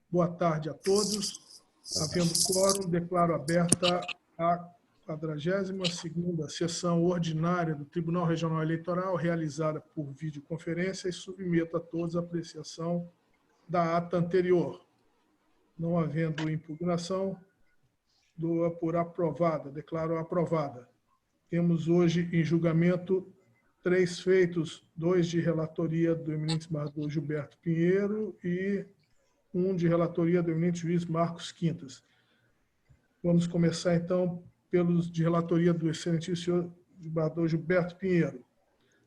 Boa tarde a todos. Havendo quórum, declaro aberta a 42ª sessão ordinária do Tribunal Regional Eleitoral, realizada por videoconferência, e submeto a todos a apreciação da ata anterior. Não havendo impugnação, dou-a por aprovada, declaro aprovada. Temos hoje em julgamento 3 feitos, 2 de relatoria do eminente desembargador Gilberto Pinheiro e 1 de relatoria do eminente juiz Marcos Quintas. Vamos começar, então, pelos de relatoria do excelentíssimo senhor desembargador Gilberto Pinheiro.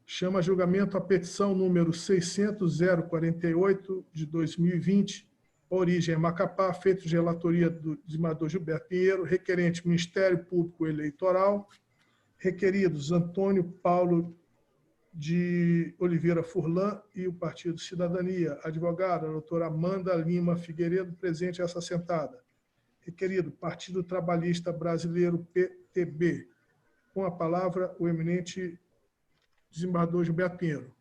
Chama a julgamento a petição número 600.048 de 2020, origem Macapá, feito de relatoria do desembargador Gilberto Pinheiro, requerente Ministério Público Eleitoral, requeridos Antônio Paulo de Oliveira Furlan e o Partido Cidadania, advogada, doutora Amanda Lima Figueiredo, presente essa assentada. Requerido Partido Trabalhista Brasileiro, PTB. Com a palavra, o eminente desembargador Gilberto Pinheiro.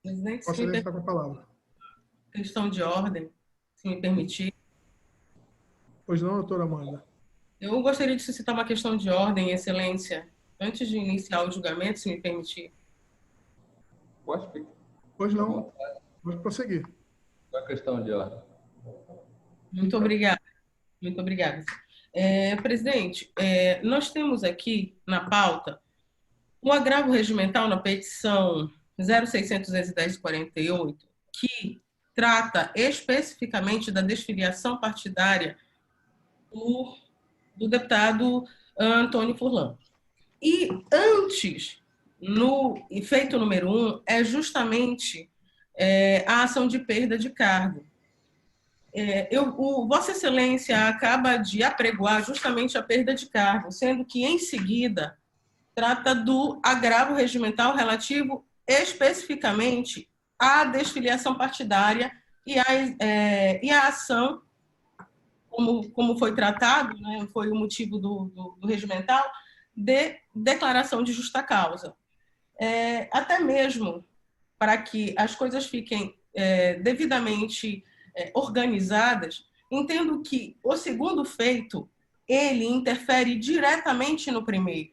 Presidente, Vossa Excelência está com a palavra. Questão de ordem, se me permitir. Pois não, doutora Amanda? Eu gostaria de suscitar uma questão de ordem, Excelência, antes de iniciar o julgamento, se me permitir. Pode? Pois não. Pode prosseguir. Qual a questão de ordem? Muito obrigada. Muito obrigada. Presidente, nós temos aqui na pauta um agravo regimental na petição 0610-48, que trata especificamente da desfiliação partidária do deputado Antônio Furlan. E antes, no feito número 1, é justamente a ação de perda de cargo. Vossa Excelência acaba de apregoar justamente a perda de cargo, sendo que, em seguida, trata do agravo regimental relativo especificamente à desfiliação partidária e à ação, como foi tratado, né, foi o motivo do regimental, de declaração de justa causa. Até mesmo para que as coisas fiquem devidamente organizadas, entendo que o segundo feito, ele interfere diretamente no primeiro.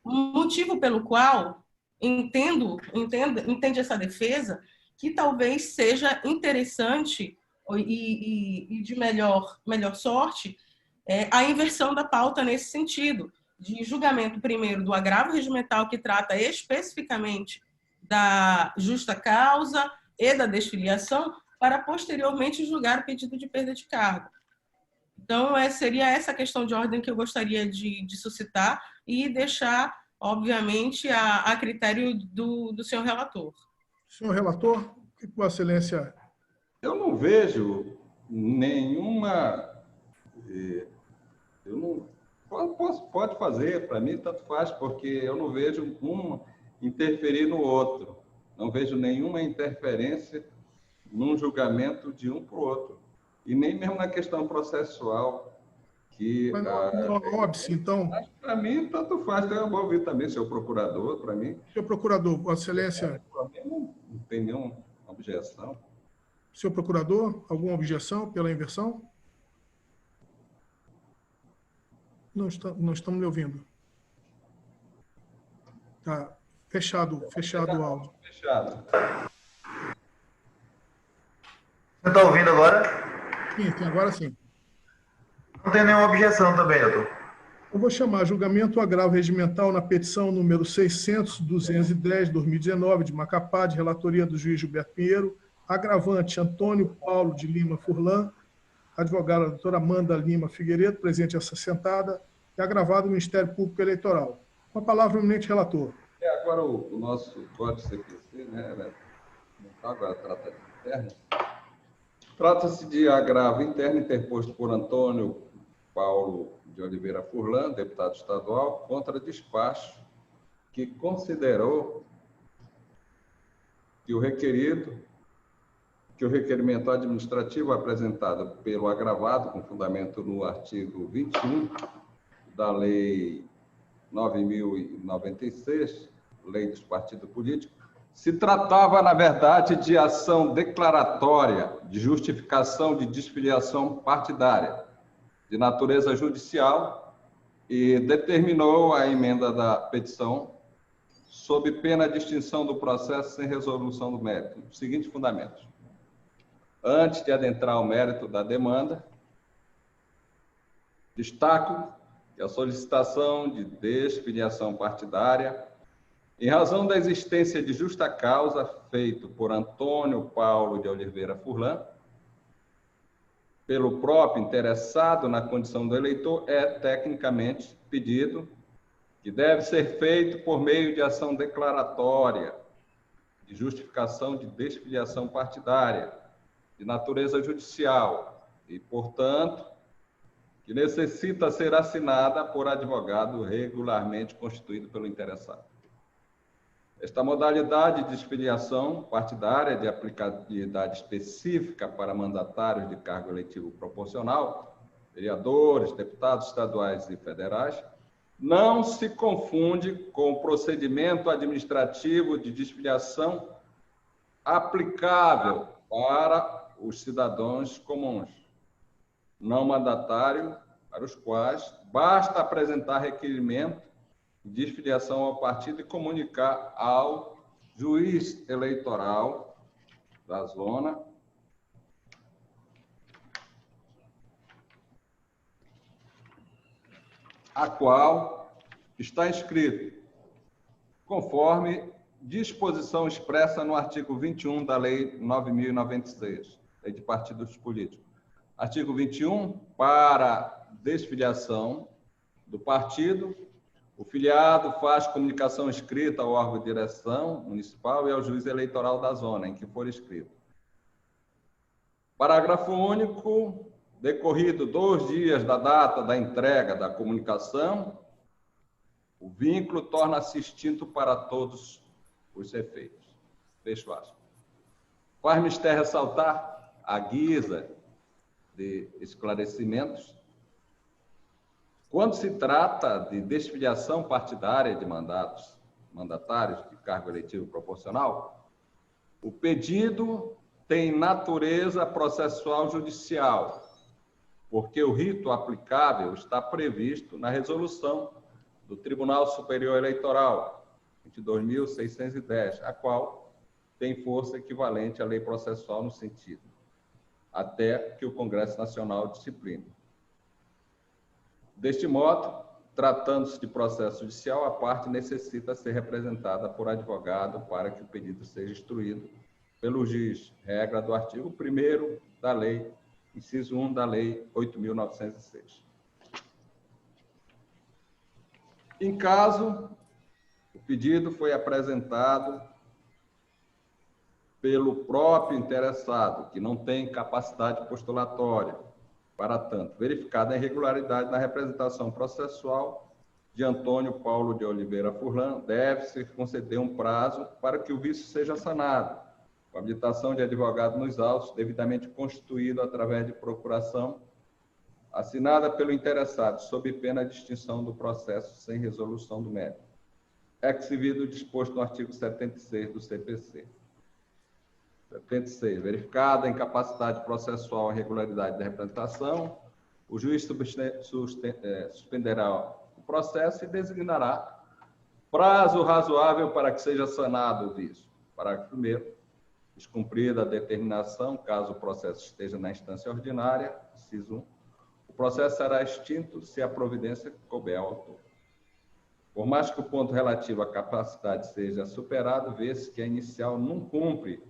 Motivo pelo qual entende essa defesa que talvez seja interessante e de melhor sorte a inversão da pauta nesse sentido, de julgamento primeiro do agravo regimental, que trata especificamente da justa causa e da desfiliação, para posteriormente julgar o pedido de perda de cargo. Então, seria essa questão de ordem que eu gostaria de suscitar e deixar, obviamente, a critério do senhor relator. Senhor relator, o que Vossa Excelência... Eu não vejo nenhuma... Pode fazer, para mim tanto faz, porque eu não vejo um interferir no outro. Não vejo nenhuma interferência num julgamento de um para o outro. E nem mesmo na questão processual. Mas no óbice, então... Para mim, tanto faz. Eu vou ouvir também, senhor procurador, para mim. Senhor procurador, Vossa Excelência... Para mim, não tem nenhuma objeção. Senhor procurador, alguma objeção pela inversão? Não estamos me ouvindo. Tá. Fechado o áudio. Fechado. Você está ouvindo agora? Sim, agora sim. Não tem nenhuma objeção também, doutor. Eu vou chamar julgamento agravo regimental na petição número 600.210/2019 de Macapá, de relatoria do juiz Gilberto Pinheiro, agravante Antônio Paulo de Lima Furlan, advogada doutora Amanda Lima Figueiredo, presente essa sentada, e agravado o Ministério Público Eleitoral. Com a palavra, o eminente relator. Agora, o nosso código CPC, né, agora trata de interno. Trata-se de agravo interno interposto por Antônio Paulo de Oliveira Furlan, deputado estadual, contra despacho que considerou que o requerimento administrativo apresentado pelo agravado, com fundamento no artigo 21 da Lei 9.096, Lei dos Partidos Políticos, Se tratava, na verdade, de ação declaratória de justificação de desfiliação partidária, de natureza judicial, e determinou a emenda da petição sob pena de extinção do processo sem resolução do mérito. Os seguintes fundamentos. Antes de adentrar ao mérito da demanda, destaco que a solicitação de desfiliação partidária, em razão da existência de justa causa feito por Antônio Paulo de Oliveira Furlan, pelo próprio interessado na condição do eleitor, é tecnicamente pedido que deve ser feito por meio de ação declaratória de justificação de desfiliação partidária, de natureza judicial e, portanto, que necessita ser assinada por advogado regularmente constituído pelo interessado. Esta modalidade de desfiliação partidária de aplicabilidade específica para mandatários de cargo eletivo proporcional, vereadores, deputados estaduais e federais, não se confunde com o procedimento administrativo de desfiliação aplicável para os cidadãos comuns, não mandatário, para os quais basta apresentar requerimento de desfiliação ao partido e comunicar ao juiz eleitoral da zona a qual está inscrito, conforme disposição expressa no artigo 21 da Lei 9.096, Lei de Partidos Políticos. Artigo 21, para desfiliação do partido, o filiado faz comunicação escrita ao órgão de direção municipal e ao juiz eleitoral da zona em que for inscrito. Parágrafo único. Decorrido 2 dias da data da entrega da comunicação, o vínculo torna-se extinto para todos os efeitos. Fecho aspas. Faz-me ressaltar, à guisa de esclarecimentos, quando se trata de desfiliação partidária de mandatários de cargo eletivo proporcional, o pedido tem natureza processual judicial, porque o rito aplicável está previsto na resolução do Tribunal Superior Eleitoral, 22.610, a qual tem força equivalente à lei processual no sentido, até que o Congresso Nacional discipline. Deste modo, tratando-se de processo judicial, a parte necessita ser representada por advogado para que o pedido seja instruído pelo juiz, regra do artigo 1º da lei, inciso 1 da Lei 8.906. Em caso, o pedido foi apresentado pelo próprio interessado, que não tem capacidade postulatória, para tanto, verificada a irregularidade na representação processual de Antônio Paulo de Oliveira Furlan, deve-se conceder um prazo para que o vício seja sanado, com habilitação de advogado nos autos, devidamente constituído através de procuração, assinada pelo interessado, sob pena de extinção do processo sem resolução do mérito. Ex-vido disposto no artigo 76 do CPC. 76. Verificada a incapacidade processual e irregularidade da representação, o juiz suspenderá o processo e designará prazo razoável para que seja sanado o vício. Parágrafo 1º. Descumprida a determinação, caso o processo esteja na instância ordinária, inciso 1, o processo será extinto se a providência couber ao autor. Por mais que o ponto relativo à capacidade seja superado, vê-se que a inicial não cumpre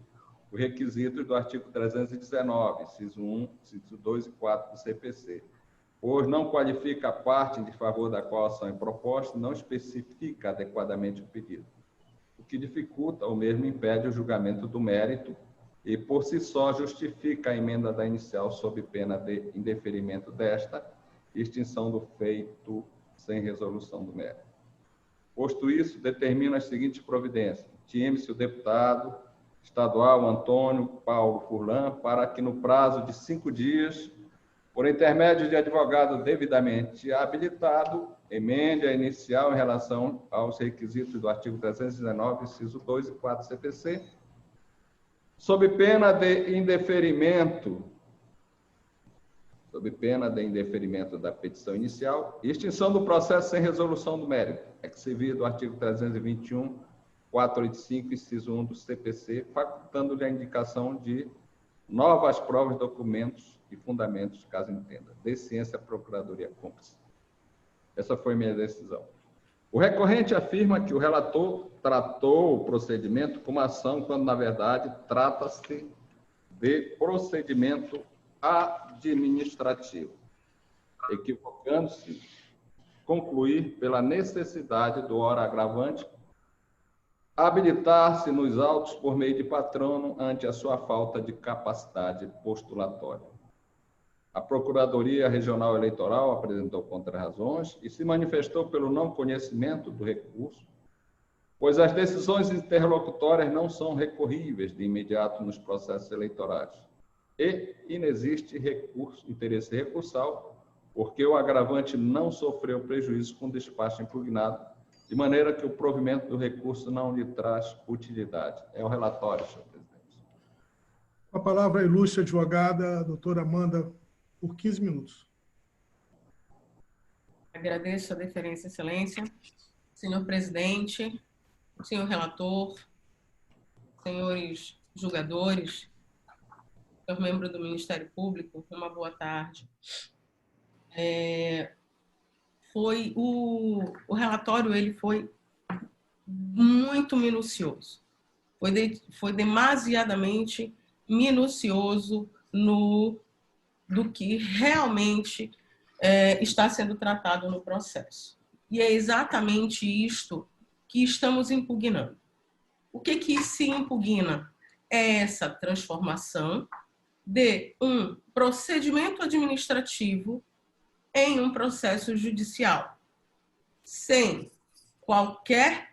os requisitos do artigo 319, inciso 1, inciso 2 e 4 do CPC, pois não qualifica a parte em favor da qual a ação é proposta e não especifica adequadamente o pedido, o que dificulta ou mesmo impede o julgamento do mérito e, por si só, justifica a emenda da inicial sob pena de indeferimento desta e extinção do feito sem resolução do mérito. Posto isso, determina as seguintes providências. Time-se o deputado estadual Antônio Paulo Furlan para que, no prazo de 5 dias, por intermédio de advogado devidamente habilitado, emende a inicial em relação aos requisitos do artigo 319, inciso 2 e 4 CPC, sob pena de indeferimento da petição inicial e extinção do processo sem resolução do mérito, que se via do artigo 321, 485, inciso 1 do CPC, facultando-lhe a indicação de novas provas, documentos e fundamentos, caso entenda. Dê ciência à Procuradoria cúmplice. Essa foi minha decisão. O recorrente afirma que o relator tratou o procedimento como ação, quando, na verdade, trata-se de procedimento administrativo, equivocando-se concluir pela necessidade do ora agravante habilitar-se nos autos por meio de patrono ante a sua falta de capacidade postulatória. A Procuradoria Regional Eleitoral apresentou contrarrazões e se manifestou pelo não conhecimento do recurso, pois as decisões interlocutórias não são recorríveis de imediato nos processos eleitorais e inexiste interesse recursal, porque o agravante não sofreu prejuízo com despacho impugnado, de maneira que o provimento do recurso não lhe traz utilidade. É o relatório, senhor presidente. A palavra à ilustre advogada, a doutora Amanda, por 15 minutos. Agradeço a deferência, excelência. Senhor presidente, senhor relator, senhores julgadores, senhor membro do Ministério Público, uma boa tarde. O relatório ele foi muito minucioso, foi demasiadamente minucioso do que realmente está sendo tratado no processo. E é exatamente isto que estamos impugnando. O que se impugna? É essa transformação de um procedimento administrativo em um processo judicial, sem qualquer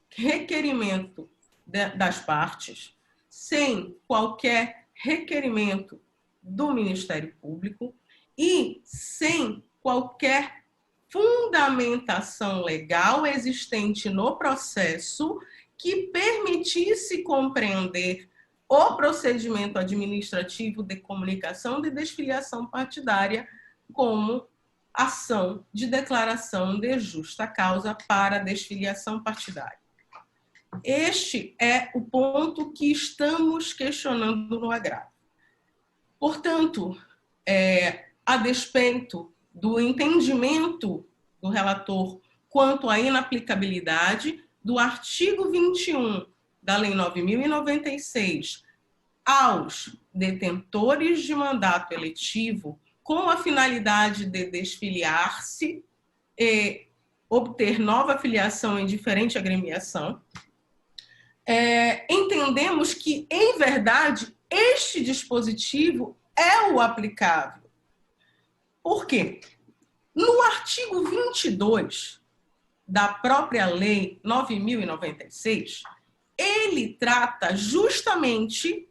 requerimento das partes, sem qualquer requerimento do Ministério Público e sem qualquer fundamentação legal existente no processo que permitisse compreender o procedimento administrativo de comunicação de desfiliação partidária como ação de declaração de justa causa para desfiliação partidária. Este é o ponto que estamos questionando no agravo. Portanto, a despeito do entendimento do relator quanto à inaplicabilidade do artigo 21 da Lei 9.096 aos detentores de mandato eletivo com a finalidade de desfiliar-se e obter nova filiação em diferente agremiação, entendemos que, em verdade, este dispositivo é o aplicável. Por quê? No artigo 22 da própria Lei 9.096, ele trata justamente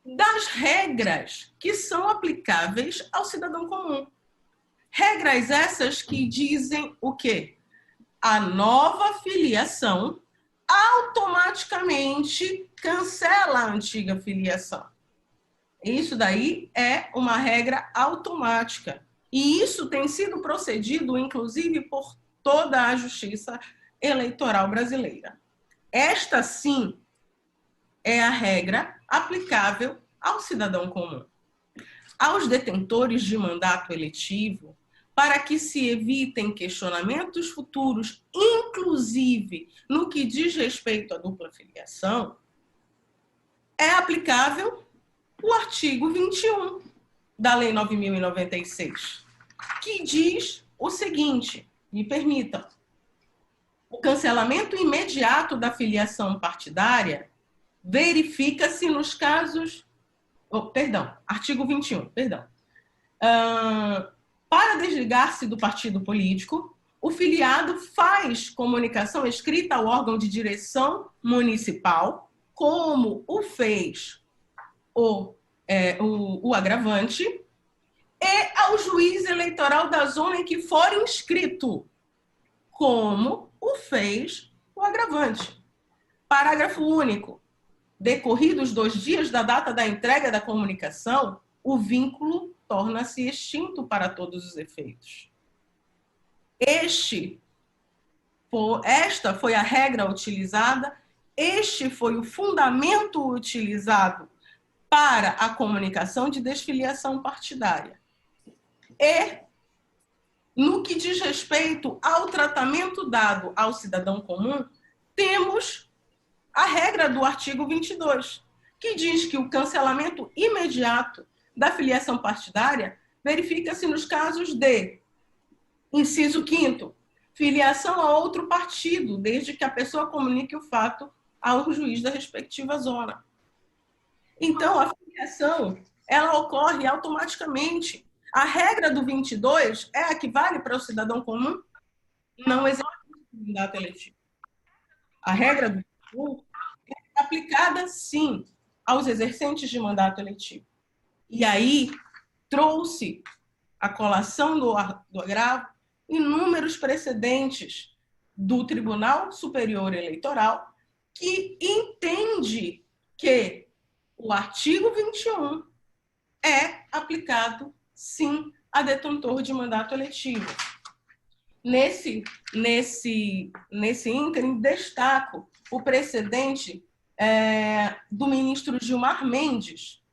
das regras que são aplicáveis ao cidadão comum. Regras essas que dizem o quê? A nova filiação automaticamente cancela a antiga filiação. Isso daí é uma regra automática. E isso tem sido procedido, inclusive, por toda a Justiça Eleitoral brasileira. Esta, sim, é a regra aplicável ao cidadão comum. Aos detentores de mandato eletivo, para que se evitem questionamentos futuros, inclusive no que diz respeito à dupla filiação, é aplicável o artigo 21 da Lei 9.096, que diz o seguinte, me permitam, o cancelamento imediato da filiação partidária verifica-se nos casos... artigo 21, para desligar-se do partido político, o filiado faz comunicação escrita ao órgão de direção municipal, como o fez o agravante, e ao juiz eleitoral da zona em que for inscrito. como o fez o agravante. Parágrafo único. Decorridos 2 dias da data da entrega da comunicação, o vínculo torna-se extinto para todos os efeitos. Esta foi a regra utilizada, este foi o fundamento utilizado para a comunicação de desfiliação partidária. E, no que diz respeito ao tratamento dado ao cidadão comum, temos a regra do artigo 22, que diz que o cancelamento imediato da filiação partidária verifica-se nos casos de, inciso 5º, filiação a outro partido, desde que a pessoa comunique o fato ao juiz da respectiva zona. Então, a filiação, ela ocorre automaticamente. A regra do 22 é a que vale para o cidadão comum? Não existe mandato eletivo. A regra do 21 é aplicada, sim, aos exercentes de mandato eletivo. E aí, trouxe a colação do agravo inúmeros precedentes do Tribunal Superior Eleitoral que entende que o artigo 21 é aplicado, sim, a detentor de mandato eletivo. Nesse ínterim, destaco o precedente do ministro Gilmar Mendes,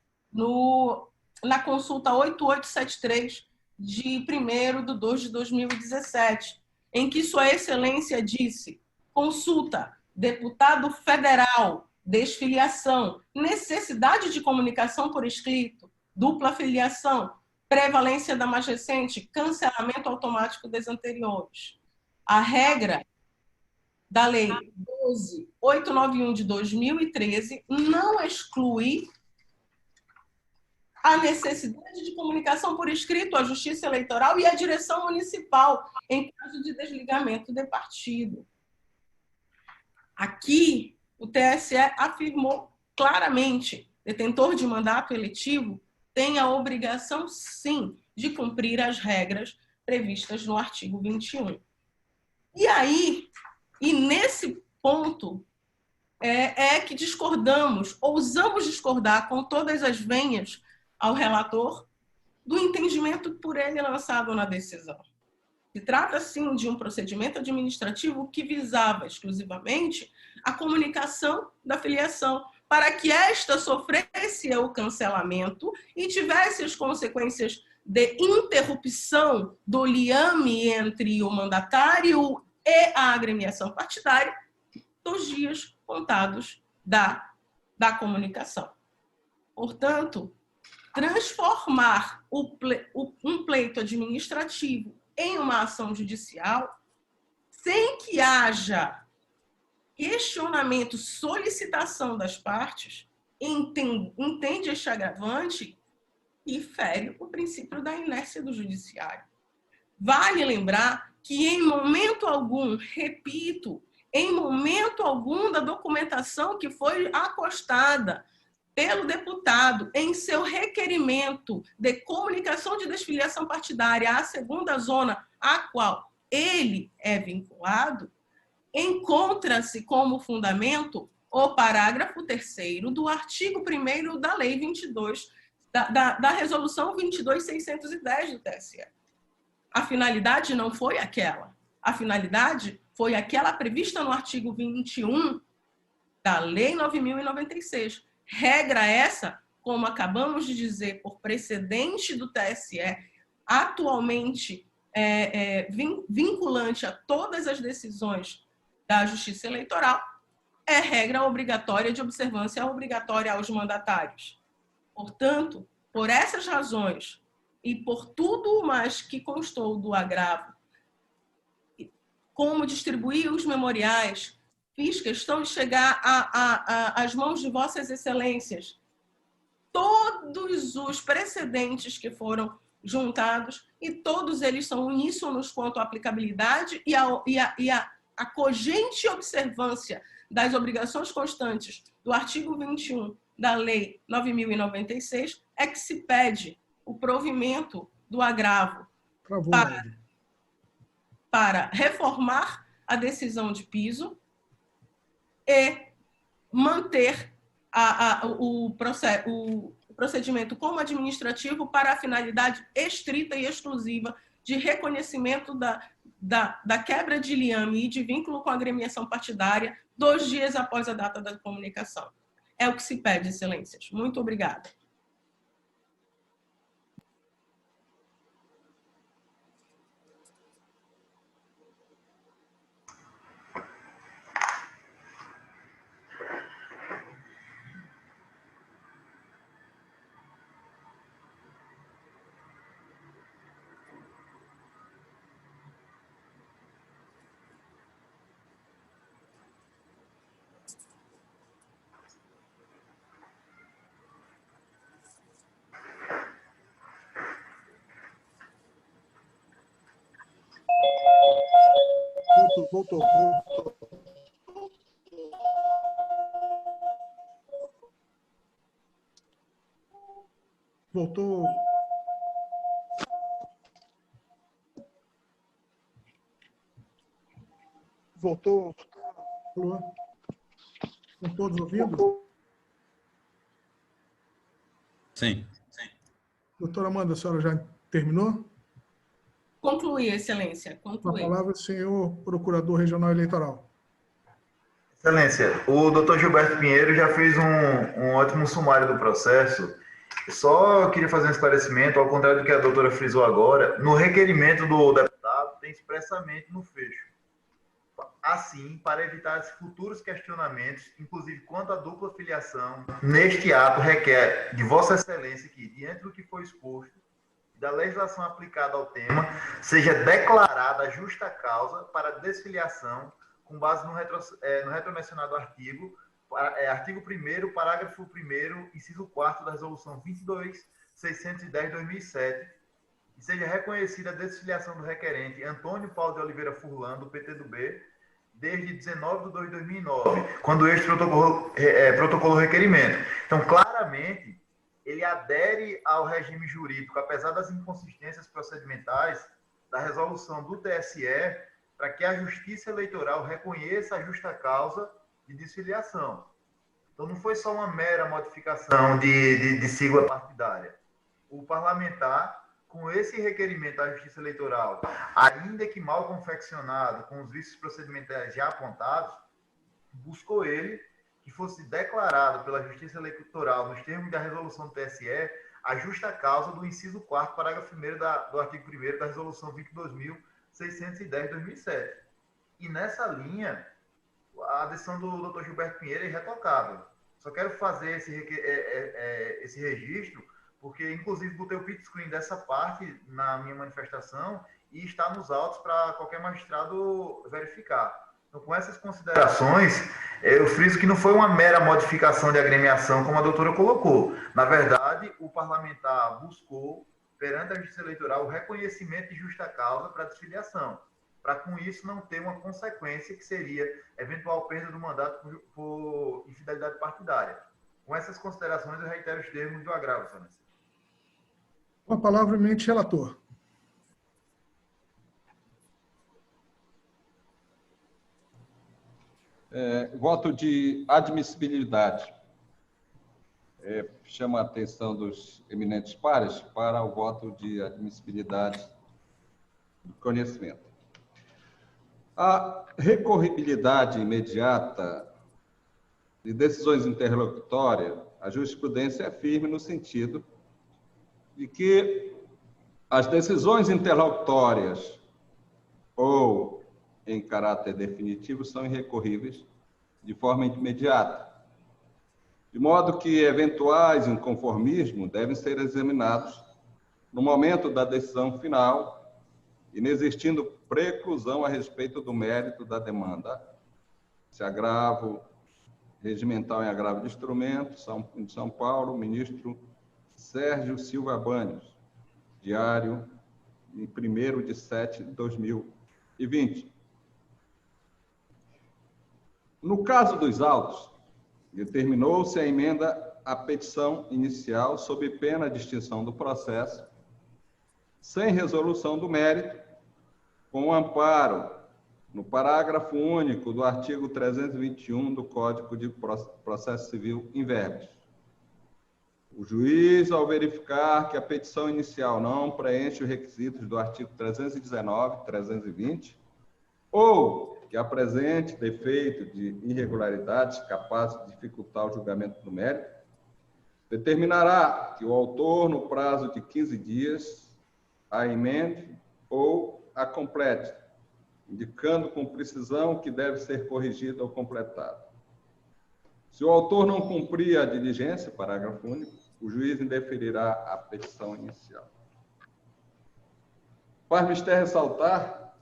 na consulta 8873, de 1º de 2 de 2017, em que Sua Excelência disse: consulta, deputado federal, desfiliação, necessidade de comunicação por escrito, dupla filiação, prevalência da mais recente, cancelamento automático das anteriores. A regra da Lei 12.891 de 2013 não exclui a necessidade de comunicação por escrito à Justiça Eleitoral e à direção municipal em caso de desligamento de partido. Aqui, o TSE afirmou claramente: detentor de mandato eletivo tem a obrigação, sim, de cumprir as regras previstas no artigo 21. E aí, nesse ponto, é que discordamos, ousamos discordar com todas as venhas ao relator do entendimento por ele lançado na decisão. Se trata, sim, de um procedimento administrativo que visava exclusivamente a comunicação da filiação, para que esta sofresse o cancelamento e tivesse as consequências de interrupção do liame entre o mandatário e a agremiação partidária dos dias contados da comunicação. Portanto, transformar um pleito administrativo em uma ação judicial, sem que haja questionamento, solicitação das partes, entende este agravante e fere o princípio da inércia do judiciário. Vale lembrar que em momento algum, repito, em momento algum da documentação que foi acostada pelo deputado em seu requerimento de comunicação de desfiliação partidária à segunda zona à qual ele é vinculado, encontra-se como fundamento o parágrafo 3º do artigo 1º da Lei 22, da Resolução 22.610 do TSE. A finalidade não foi aquela. A finalidade foi aquela prevista no artigo 21 da Lei 9.096. Regra essa, como acabamos de dizer, por precedente do TSE, atualmente vinculante a todas as decisões da Justiça Eleitoral, é regra obrigatória de observância obrigatória aos mandatários. Portanto, por essas razões e por tudo mais que constou do agravo, como distribuir os memoriais, fiz questão de chegar às mãos de vossas excelências todos os precedentes que foram juntados, e todos eles são uníssonos quanto à aplicabilidade e a cogente observância das obrigações constantes do artigo 21 da Lei 9.096 é que se pede o provimento do agravo para reformar a decisão de piso e manter o procedimento como administrativo para a finalidade estrita e exclusiva de reconhecimento da quebra de liame e de vínculo com a agremiação partidária 2 dias após a data da comunicação. É o que se pede, excelências. Muito obrigada. Voltou. Voltou. Voltou. Estão todos ouvindo? Sim. Doutora Amanda, a senhora já terminou? Concluí, excelência. Com a Concluí. palavra, senhor Procurador Regional Eleitoral. Excelência, o doutor Gilberto Pinheiro já fez um ótimo sumário do processo. Só queria fazer um esclarecimento, ao contrário do que a doutora frisou agora, no requerimento do deputado tem expressamente no fecho. Assim, para evitar futuros questionamentos, inclusive quanto à dupla filiação, neste ato requer de Vossa Excelência que, diante do que foi exposto, da legislação aplicada ao tema, seja declarada a justa causa para desfiliação com base no retromencionado artigo, artigo 1º, parágrafo 1º, inciso 4º da Resolução 22.610/2007, e seja reconhecida a desfiliação do requerente Antônio Paulo de Oliveira Furlan, do PTdoB, desde 19 de 2 de 2009, quando este protocolou o requerimento. Então, claramente, ele adere ao regime jurídico, apesar das inconsistências procedimentais, da resolução do TSE, para que a Justiça Eleitoral reconheça a justa causa de desfiliação. Então, não foi só uma mera modificação de sigla partidária. O parlamentar, com esse requerimento à Justiça Eleitoral, ainda que mal confeccionado, com os vícios procedimentais já apontados, buscou ele que fosse declarado pela Justiça Eleitoral, nos termos da resolução do TSE, a justa causa do inciso 4º, parágrafo 1º do artigo 1º da resolução 22.610/2007. E nessa linha, a decisão do Dr. Gilberto Pinheiro é irretocável. Só quero fazer esse registro, porque, inclusive, botei o pit screen dessa parte na minha manifestação e está nos autos para qualquer magistrado verificar. Então, com essas considerações, eu friso que não foi uma mera modificação de agremiação, como a doutora colocou. Na verdade, o parlamentar buscou, perante a Justiça Eleitoral, o reconhecimento de justa causa para a desfiliação, para, com isso, não ter uma consequência que seria eventual perda do mandato por infidelidade partidária. Com essas considerações, eu reitero os termos do agravo, excelência. Com a palavra, eminente relator. Voto de admissibilidade. Chama a atenção dos eminentes pares para o voto de admissibilidade do conhecimento. A recorribilidade imediata de decisões interlocutórias, a jurisprudência é firme no sentido de que as decisões interlocutórias ou em caráter definitivo são irrecorríveis de forma imediata, de modo que eventuais inconformismos devem ser examinados no momento da decisão final, inexistindo preclusão a respeito do mérito da demanda, se agravo regimental em agravo de instrumento, de São Paulo, ministro Sérgio Silva Banhos, diário em 1º/7/2020. No caso dos autos, determinou-se a emenda à petição inicial sob pena de extinção do processo, sem resolução do mérito, com amparo no parágrafo único do artigo 321 do Código de Processo Civil in verbis. O juiz, ao verificar que a petição inicial não preenche os requisitos do artigo 319, 320, ou que apresente defeito de irregularidades capazes de dificultar o julgamento do mérito, determinará que o autor, no prazo de 15 dias, a emende ou a complete, indicando com precisão o que deve ser corrigido ou completado. Se o autor não cumprir a diligência, parágrafo único, o juiz indeferirá a petição inicial. Faz mister ressaltar,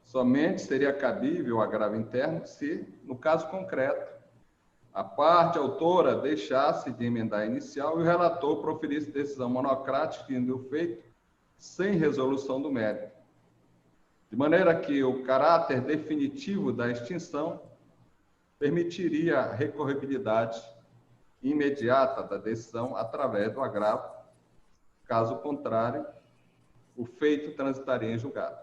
somente seria cabível o agravo interno se, no caso concreto, a parte autora deixasse de emendar a inicial e o relator proferisse decisão monocrática do feito sem resolução do mérito. De maneira que o caráter definitivo da extinção permitiria a recorribilidade imediata da decisão através do agravo. Caso contrário, o feito transitaria em julgado.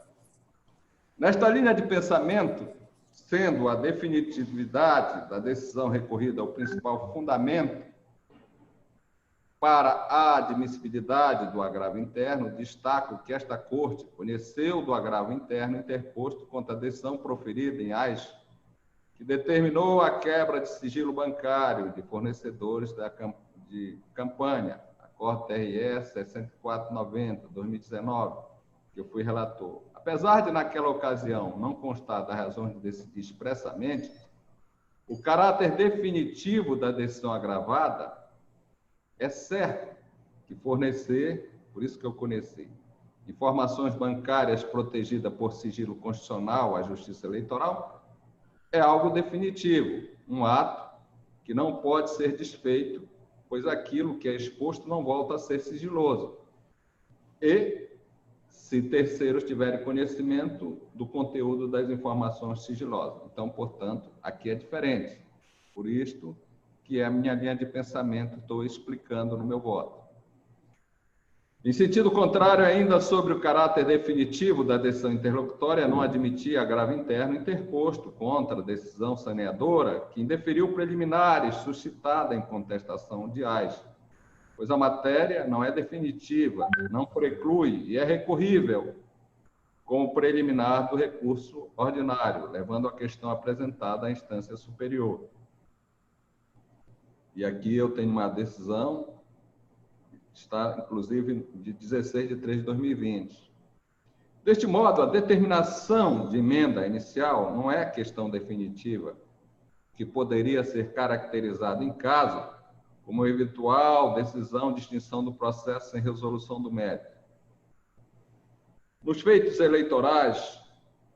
Nesta linha de pensamento, sendo a definitividade da decisão recorrida o principal fundamento para a admissibilidade do agravo interno, destaco que esta Corte conheceu do agravo interno interposto contra a decisão proferida em AIS, que determinou a quebra de sigilo bancário de fornecedores de campanha, Acordo TRE 6490, 2019, que eu fui relator. Apesar de, naquela ocasião, não constar das razões de decidir expressamente, o caráter definitivo da decisão agravada é certo que fornecer, por isso que eu conheci, informações bancárias protegidas por sigilo constitucional à Justiça Eleitoral é algo definitivo, um ato que não pode ser desfeito, pois aquilo que é exposto não volta a ser sigiloso. E se terceiros tiverem conhecimento do conteúdo das informações sigilosas. Então, portanto, aqui é diferente. Por isto que é a minha linha de pensamento, estou explicando no meu voto. Em sentido contrário, ainda sobre o caráter definitivo da decisão interlocutória, não admitir agravo interno interposto contra a decisão saneadora que indeferiu preliminares suscitada em contestação de AIS, pois a matéria não é definitiva, não preclui e é recorrível como preliminar do recurso ordinário, levando a questão apresentada à instância superior. E aqui eu tenho uma decisão, está inclusive de 16 de 3 de 2020. Deste modo, a determinação de emenda inicial não é questão definitiva, que poderia ser caracterizada em caso como eventual decisão de extinção do processo sem resolução do mérito. Nos feitos eleitorais,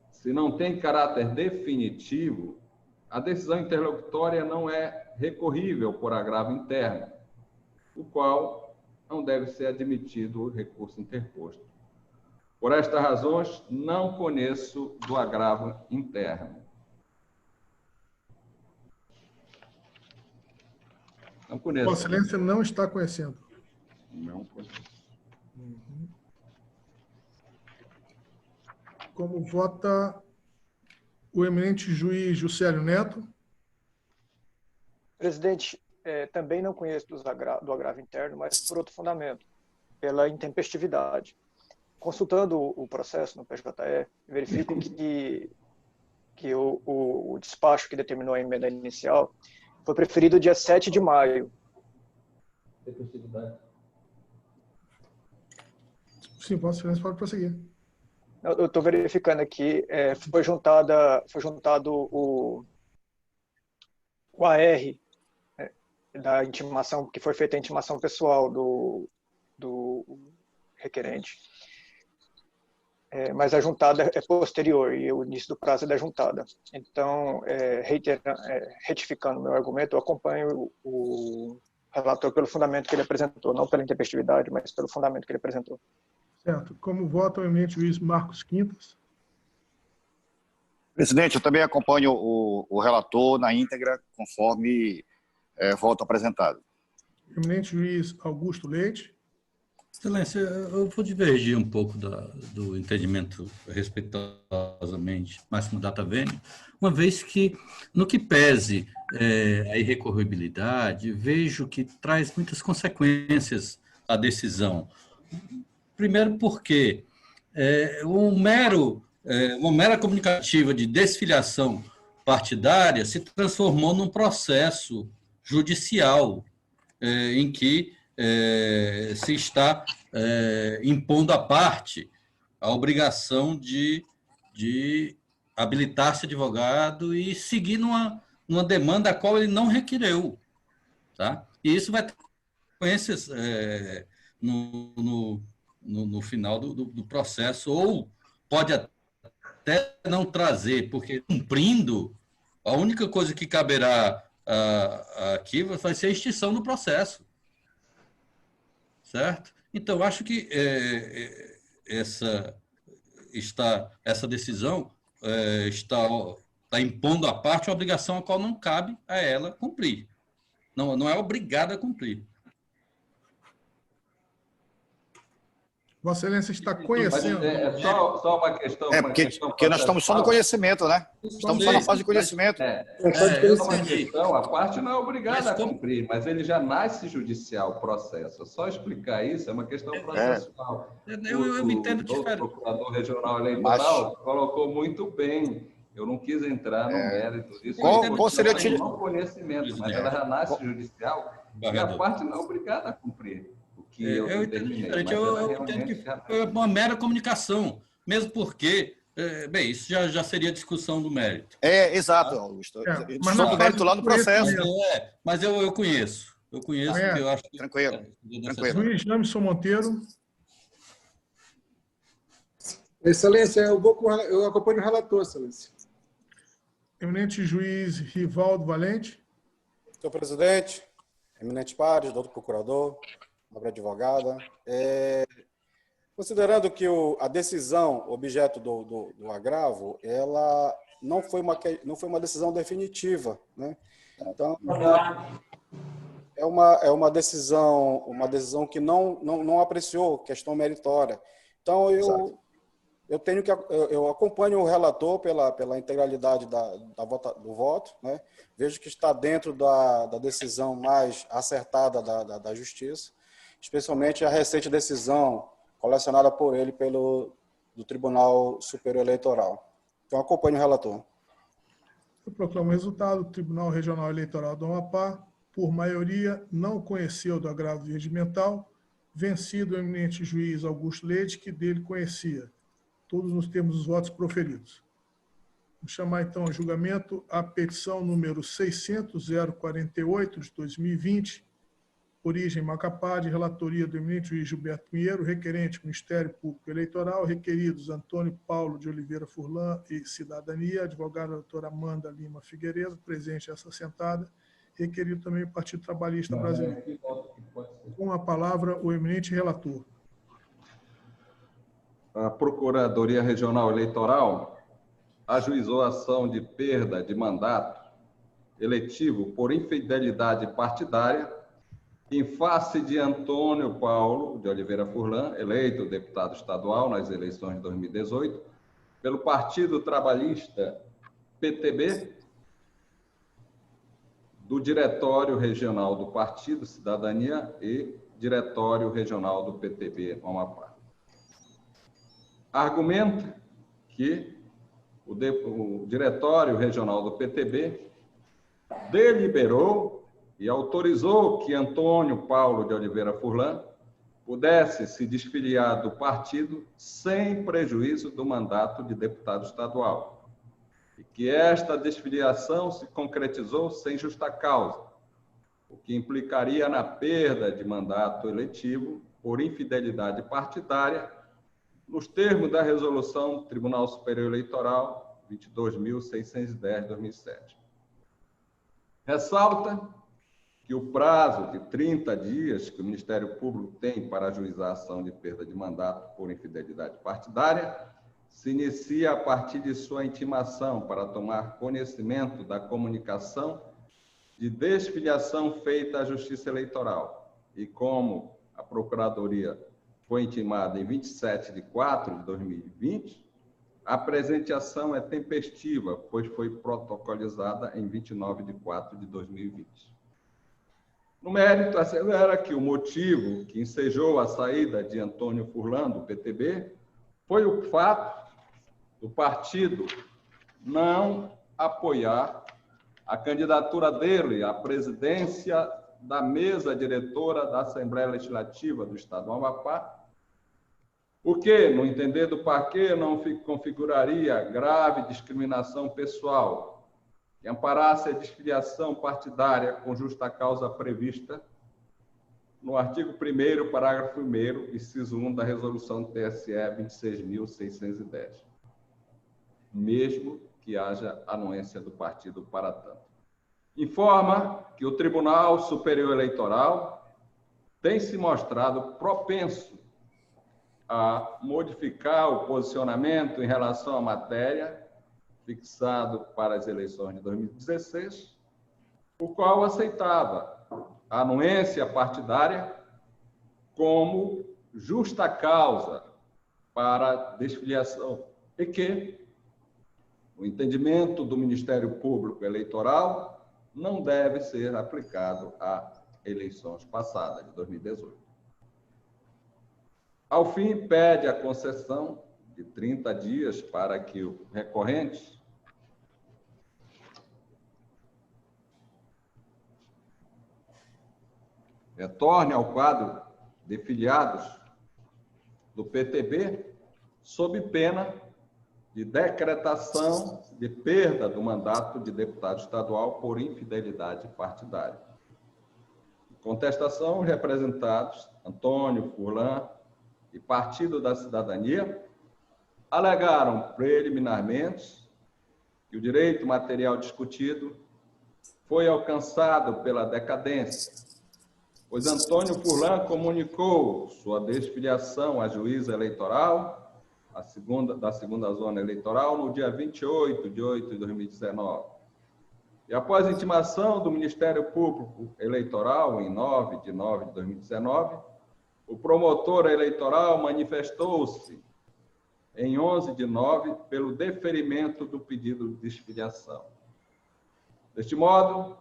se não tem caráter definitivo, a decisão interlocutória não é recorrível por agravo interno, o qual não deve ser admitido o recurso interposto. Por estas razões, não conheço do agravo interno. Não conheço. Vossa Excelência não está conhecendo. Não conheço. Como vota o eminente juiz Juscelio Neto? Presidente, também não conheço do agravo interno, mas por outro fundamento, pela intempestividade. Consultando o processo no PJE, verifico que o despacho que determinou a emenda inicial foi preferido dia 7 de maio. Tempestividade. Sim, Vossa Excelência pode prosseguir. Eu estou verificando aqui, foi juntado o AR, da intimação, que foi feita a intimação pessoal do requerente, mas a juntada é posterior e o início do prazo é da juntada. Então, retificando meu argumento, eu acompanho o relator pelo fundamento que ele apresentou, não pela intempestividade, mas pelo fundamento que ele apresentou. Certo. Como vota o eminente juiz Marcos Quintas? Presidente, eu também acompanho o relator na íntegra, conforme voto apresentado. Eminente juiz Augusto Leite? Excelência, eu vou divergir um pouco do entendimento respeitosamente máximo data vênia, uma vez que, no que pese a irrecorribilidade, vejo que traz muitas consequências à decisão. Primeiro porque uma mera comunicativa de desfiliação partidária se transformou num processo judicial em que se está impondo à parte a obrigação de habilitar-se advogado e seguir numa demanda a qual ele não requereu. Tá? E isso vai ter consequências no final do processo, ou pode até não trazer, porque cumprindo, a única coisa que caberá aqui vai ser a extinção do processo. Certo? Então, acho que essa decisão está impondo à parte uma obrigação a qual não cabe a ela cumprir. Não é obrigada a cumprir. Vossa Excelência está conhecendo. Só uma questão. Porque nós estamos só no conhecimento, né? Estamos só na fase de conhecimento. Uma questão, a parte não é obrigada a cumprir, mas ele já nasce judicial o processo. Só explicar isso é uma questão processual. Eu entendo diferente. O procurador regional eleitoral colocou muito bem. Eu não quis entrar no mérito disso. Qual seria o conhecimento, mas ela já nasce judicial e a parte não é obrigada a cumprir. Eu entendo diferente. Eu entendo que foi uma mera comunicação, mesmo porque, bem, isso já seria discussão do mérito. Exato, Augusto. Discussão do mérito lá no processo. Mas eu conheço. Eu conheço, porque eu acho que... Tranquilo. Luiz Jamison Monteiro. Excelência, eu acompanho o relator, Excelência. Eminente juiz Rivaldo Valente. Senhor presidente, eminente pares, doutor procurador, nobre advogada, considerando que a decisão objeto do agravo, ela não foi uma decisão definitiva, né? Então, é uma decisão que não apreciou questão meritória. Então, eu acompanho o relator pela integralidade do voto, né? Vejo que está dentro da decisão mais acertada da Justiça, especialmente a recente decisão colecionada por ele do Tribunal Superior Eleitoral. Então, acompanho o relator. Eu proclamo o resultado. O Tribunal Regional Eleitoral do Amapá, por maioria, não conheceu do agravo regimental, vencido o eminente juiz Augusto Leite, que dele conhecia, todos nos termos dos votos proferidos. Vou chamar, então, a julgamento a petição número 600.048 de 2020, origem Macapá, de relatoria do eminente juiz Gilberto Pinheiro, requerente Ministério Público Eleitoral, requeridos Antônio Paulo de Oliveira Furlan e Cidadania, advogada doutora Amanda Lima Figueiredo, presente essa sentada, requerido também o Partido Trabalhista Brasileiro. Com a palavra, o eminente relator. A Procuradoria Regional Eleitoral ajuizou a ação de perda de mandato eletivo por infidelidade partidária em face de Antônio Paulo de Oliveira Furlan, eleito deputado estadual nas eleições de 2018, pelo Partido Trabalhista PTB, do Diretório Regional do Partido Cidadania e Diretório Regional do PTB Amapá. Argumenta que o Diretório Regional do PTB deliberou e autorizou que Antônio Paulo de Oliveira Furlan pudesse se desfiliar do partido sem prejuízo do mandato de deputado estadual, e que esta desfiliação se concretizou sem justa causa, o que implicaria na perda de mandato eletivo por infidelidade partidária, nos termos da resolução do Tribunal Superior Eleitoral 22.610/2007. Ressalta que o prazo de 30 dias que o Ministério Público tem para ajuizar a ação de perda de mandato por infidelidade partidária se inicia a partir de sua intimação para tomar conhecimento da comunicação de desfiliação feita à Justiça Eleitoral. E como a Procuradoria foi intimada em 27/4/2020, a presente ação é tempestiva, pois foi protocolizada em 29/4/2020. No mérito, assevera que o motivo que ensejou a saída de Antônio Furlan, do PTB, foi o fato do partido não apoiar a candidatura dele à presidência da mesa diretora da Assembleia Legislativa do Estado do Amapá, o que, no entender do parquê, não configuraria grave discriminação pessoal e amparasse a desfiliação partidária com justa causa prevista no artigo 1º, parágrafo 1º, inciso 1 da Resolução TSE 26.610, mesmo que haja anuência do partido para tanto. Informa que o Tribunal Superior Eleitoral tem se mostrado propenso a modificar o posicionamento em relação à matéria fixado para as eleições de 2016, o qual aceitava a anuência partidária como justa causa para desfiliação e que o entendimento do Ministério Público Eleitoral não deve ser aplicado a eleições passadas, de 2018. Ao fim, pede a concessão de 30 dias para que o recorrente retorne ao quadro de filiados do PTB sob pena de decretação de perda do mandato de deputado estadual por infidelidade partidária. Em contestação, os representados Antônio Furlan e Partido da Cidadania alegaram preliminarmente que o direito material discutido foi alcançado pela decadência, pois Antônio Furlan comunicou sua desfiliação à juíza eleitoral da segunda zona eleitoral no dia 28/8/2019. E após a intimação do Ministério Público Eleitoral, em 9/9/2019, o promotor eleitoral manifestou-se em 11/9 pelo deferimento do pedido de desfiliação. Deste modo,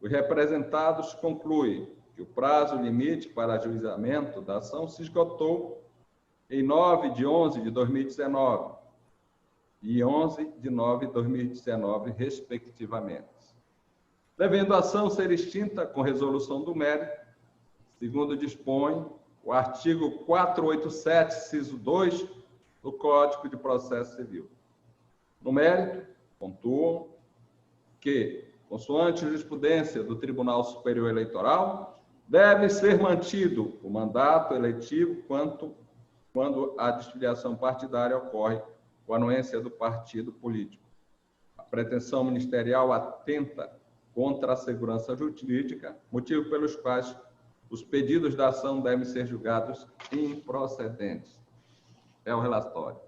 os representados concluem que o prazo limite para ajuizamento da ação se esgotou em 9/11/2019 e 11/9/2019, respectivamente, devendo a ação ser extinta com resolução do mérito, segundo dispõe o artigo 487, inciso 2 do Código de Processo Civil. No mérito, pontuam que, consoante jurisprudência do Tribunal Superior Eleitoral, deve ser mantido o mandato eletivo quando a desfiliação partidária ocorre com a anuência do partido político. A pretensão ministerial atenta contra a segurança jurídica, motivo pelos quais os pedidos da ação devem ser julgados improcedentes. É o relatório.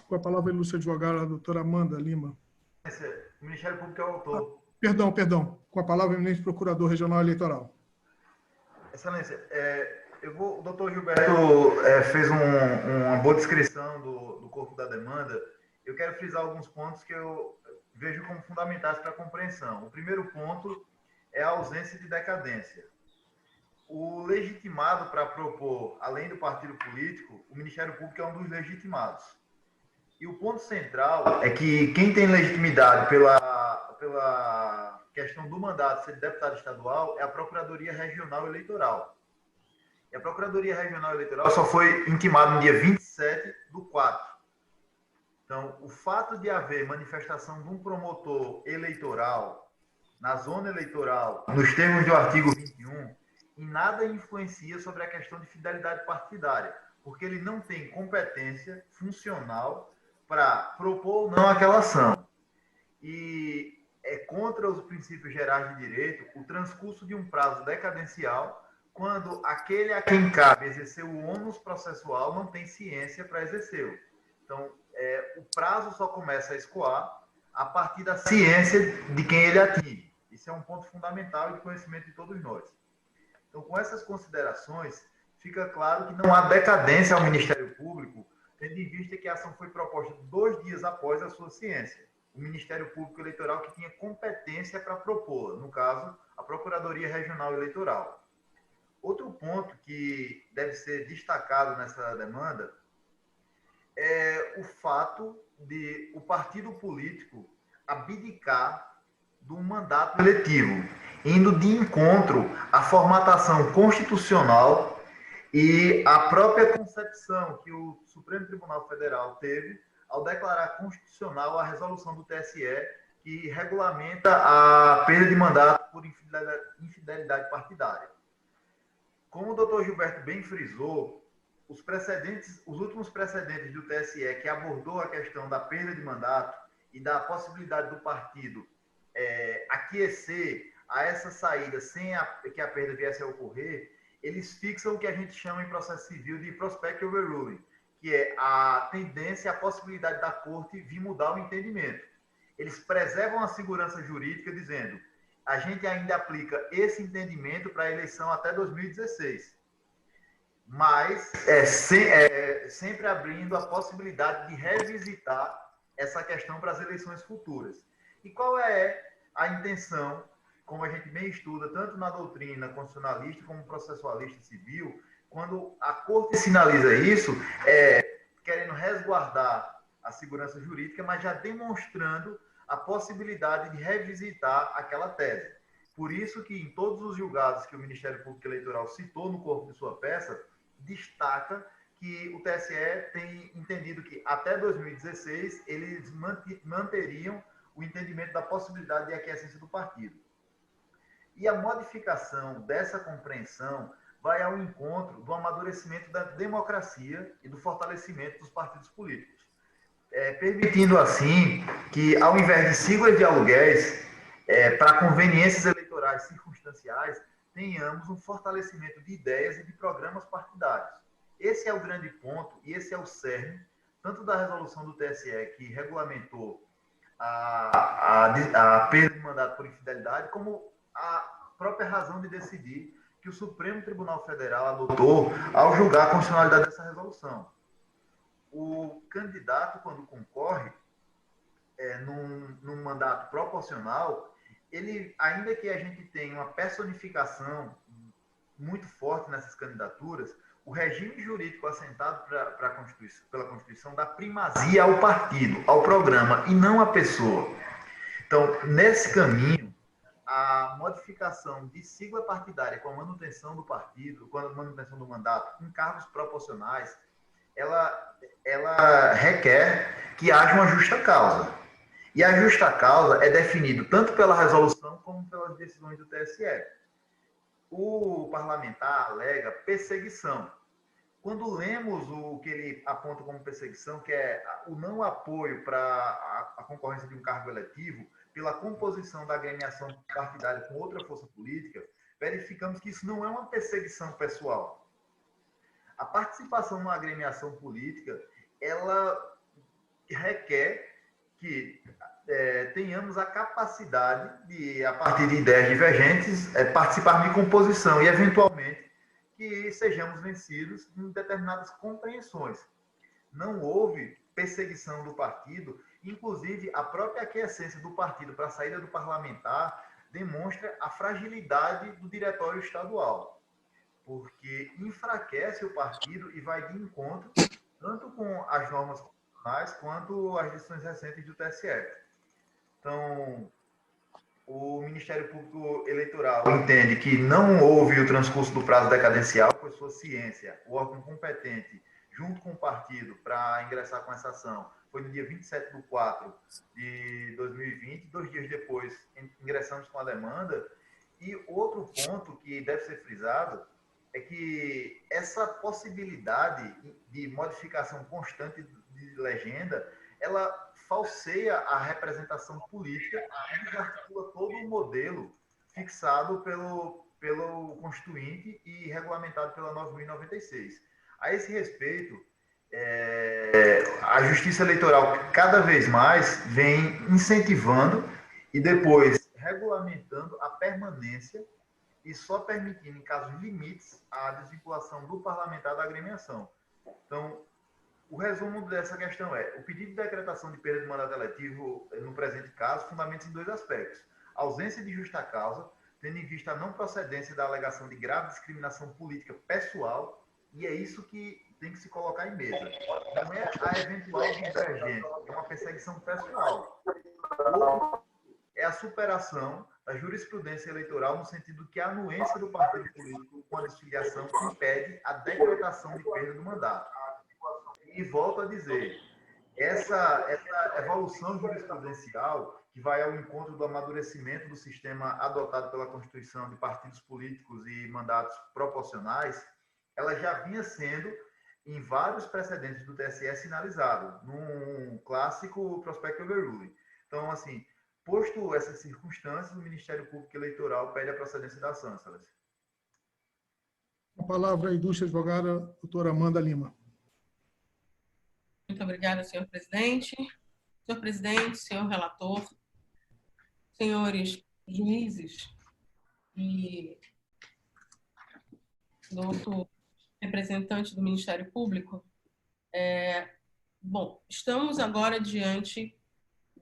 Com a palavra, a ilustre advogada, a doutora Amanda Lima. O Ministério Público é o autor. Perdão. Com a palavra, o eminente procurador regional eleitoral. Excelência, o doutor Gilberto fez uma boa descrição do corpo da demanda. Eu quero frisar alguns pontos que eu vejo como fundamentais para a compreensão. O primeiro ponto é a ausência de decadência. O legitimado para propor, além do partido político, o Ministério Público é um dos legitimados. E o ponto central é que quem tem legitimidade pela questão do mandato ser deputado estadual é a Procuradoria Regional Eleitoral. E a Procuradoria Regional Eleitoral só foi intimada no dia 27/4. Então, o fato de haver manifestação de um promotor eleitoral na zona eleitoral, nos termos do artigo 21, em nada influencia sobre a questão de fidelidade partidária, porque ele não tem competência funcional para propor ou não aquela ação. E é contra os princípios gerais de direito o transcurso de um prazo decadencial quando aquele a quem cabe exercer o ônus processual não tem ciência para exercê-lo. Então, o prazo só começa a escoar a partir da ciência de quem ele atinge. Isso é um ponto fundamental e de conhecimento de todos nós. Então, com essas considerações, fica claro que não há decadência ao Ministério Público, tendo em vista que a ação foi proposta 2 dias após a sua ciência. O Ministério Público Eleitoral que tinha competência para propô-la, no caso, a Procuradoria Regional Eleitoral. Outro ponto que deve ser destacado nessa demanda é o fato de o partido político abdicar do mandato eletivo, indo de encontro à formatação constitucional e à própria concepção que o Supremo Tribunal Federal teve ao declarar constitucional a resolução do TSE que regulamenta a perda de mandato por infidelidade partidária. Como o doutor Gilberto bem frisou, os últimos precedentes do TSE que abordou a questão da perda de mandato e da possibilidade do partido aquecer a essa saída sem que a perda viesse a ocorrer, eles fixam o que a gente chama em processo civil de prospect overruling, que é a tendência, a possibilidade da corte vir mudar o entendimento. Eles preservam a segurança jurídica dizendo a gente ainda aplica esse entendimento para a eleição até 2016, mas sempre abrindo a possibilidade de revisitar essa questão para as eleições futuras. E qual é a intenção, como a gente bem estuda, tanto na doutrina constitucionalista como processualista civil, quando a Corte sinaliza isso, querendo resguardar a segurança jurídica, mas já demonstrando a possibilidade de revisitar aquela tese. Por isso que em todos os julgados que o Ministério Público Eleitoral citou no corpo de sua peça, destaca que o TSE tem entendido que até 2016 eles manteriam o entendimento da possibilidade de aquiescência do partido. E a modificação dessa compreensão vai ao encontro do amadurecimento da democracia e do fortalecimento dos partidos políticos, permitindo assim que, ao invés de siglas de aluguéis, para conveniências eleitorais circunstanciais, tenhamos um fortalecimento de ideias e de programas partidários. Esse é o grande ponto e esse é o cerne, tanto da resolução do TSE, que regulamentou a perda de mandato por infidelidade, como a própria razão de decidir que o Supremo Tribunal Federal adotou ao julgar a constitucionalidade dessa resolução. O candidato, quando concorre num mandato proporcional, ele, ainda que a gente tenha uma personificação muito forte nessas candidaturas, o regime jurídico assentado pela Constituição dá primazia ao partido, ao programa, e não à pessoa. Então, nesse caminho, a modificação de sigla partidária com a manutenção do partido, com a manutenção do mandato em cargos proporcionais, ela requer que haja uma justa causa. E a justa causa é definida tanto pela resolução como pelas decisões do TSE. O parlamentar alega perseguição. Quando lemos o que ele aponta como perseguição, que é o não apoio para a concorrência de um cargo eletivo, pela composição da agremiação partidária com outra força política, verificamos que isso não é uma perseguição pessoal. A participação na agremiação política, ela requer que tenhamos a capacidade de, a partir de ideias divergentes, participar de composição e, eventualmente, que sejamos vencidos em determinadas compreensões. Não houve perseguição do partido, inclusive a própria aquiescência do partido para a saída do parlamentar demonstra a fragilidade do diretório estadual, porque enfraquece o partido e vai de encontro tanto com as normas constitucionais quanto as decisões recentes do TSE. Então, o Ministério Público Eleitoral entende que não houve o transcurso do prazo decadencial, pois sua ciência, o órgão competente, junto com o partido, para ingressar com essa ação, foi no dia 27/4 de 2020, 2 dias depois ingressamos com a demanda. E outro ponto que deve ser frisado é que essa possibilidade de modificação constante de legenda, ela falseia a representação política e desarticula todo o modelo fixado pelo Constituinte e regulamentado pela 9.096. A esse respeito, a Justiça Eleitoral cada vez mais vem incentivando e depois regulamentando a permanência e só permitindo, em casos limites, a desvinculação do parlamentar da agremiação. Então, o resumo dessa questão é: o pedido de decretação de perda de mandato eletivo, no presente caso, fundamenta-se em dois aspectos: ausência de justa causa, tendo em vista a não procedência da alegação de grave discriminação política pessoal, e é isso que tem que se colocar em mesa. Não é a eventual divergência, é uma perseguição pessoal. Ou é a superação da jurisprudência eleitoral no sentido que a anuência do partido político com a desfiliação impede a decretação de perda do mandato. E volto a dizer, essa evolução jurisprudencial, que vai ao encontro do amadurecimento do sistema adotado pela Constituição de partidos políticos e mandatos proporcionais, ela já vinha sendo, em vários precedentes do TSE, sinalizado, num clássico prospecto overruling. Então, assim, posto essas circunstâncias, o Ministério Público Eleitoral pede a procedência da ação, Excelência. A palavra à ilustre advogada, doutora Amanda Lima. Muito obrigada, senhor presidente. Senhor presidente, senhor relator, senhores juízes e doutor representante do Ministério Público, bom, estamos agora diante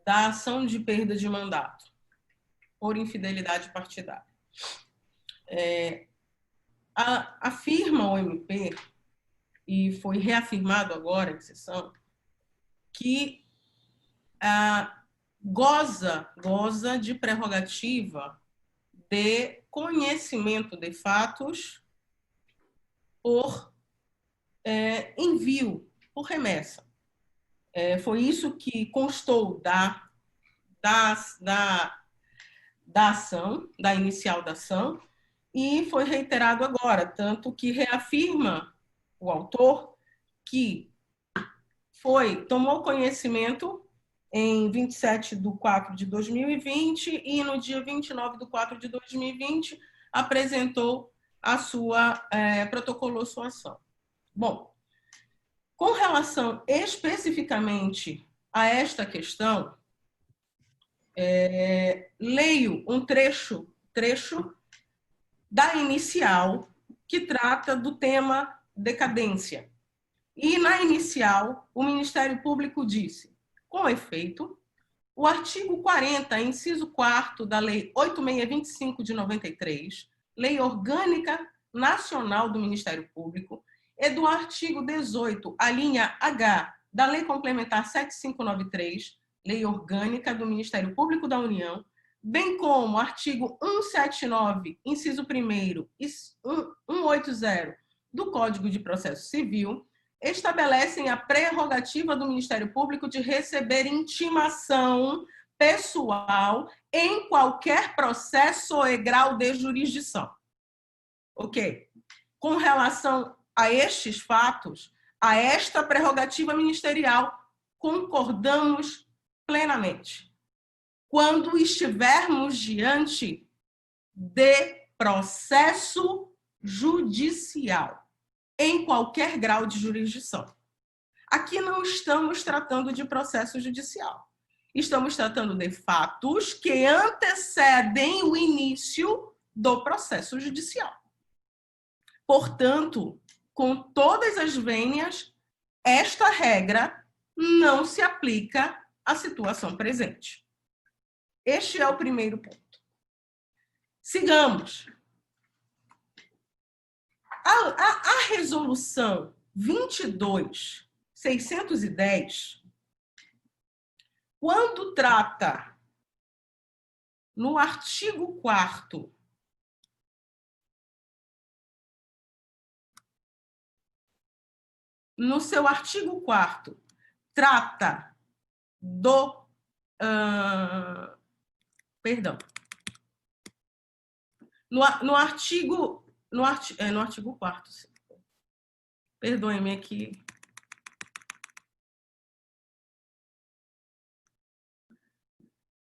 da ação de perda de mandato por infidelidade partidária. Afirma o MP, e foi reafirmado agora em sessão, que goza de prerrogativa de conhecimento de fatos por envio, por remessa. Foi isso que constou da ação, da inicial da ação, e foi reiterado agora, tanto que reafirma o autor que tomou conhecimento em 27/4/2020 e no dia 29/4/2020 apresentou protocolou sua ação. Bom, com relação especificamente a esta questão, leio um trecho da inicial que trata do tema decadência. E na inicial, o Ministério Público disse: com efeito, o artigo 40, inciso 4º da Lei 8625 de 93, Lei Orgânica Nacional do Ministério Público, e do artigo 18, a linha H, da Lei Complementar 7593, Lei Orgânica do Ministério Público da União, bem como artigo 179, inciso 1º e 180 do Código de Processo Civil, estabelecem a prerrogativa do Ministério Público de receber intimação pessoal em qualquer processo e grau de jurisdição. Ok? Com relação a estes fatos, a esta prerrogativa ministerial, concordamos plenamente. Quando estivermos diante de processo judicial, em qualquer grau de jurisdição. Aqui não estamos tratando de processo judicial. Estamos tratando de fatos que antecedem o início do processo judicial. Portanto, com todas as vênias, esta regra não se aplica à situação presente. Este é o primeiro ponto. Sigamos. A resolução 22.610, quando trata no artigo 4º no seu artigo 4º, trata do... perdão. No artigo 4º. Perdoe-me aqui.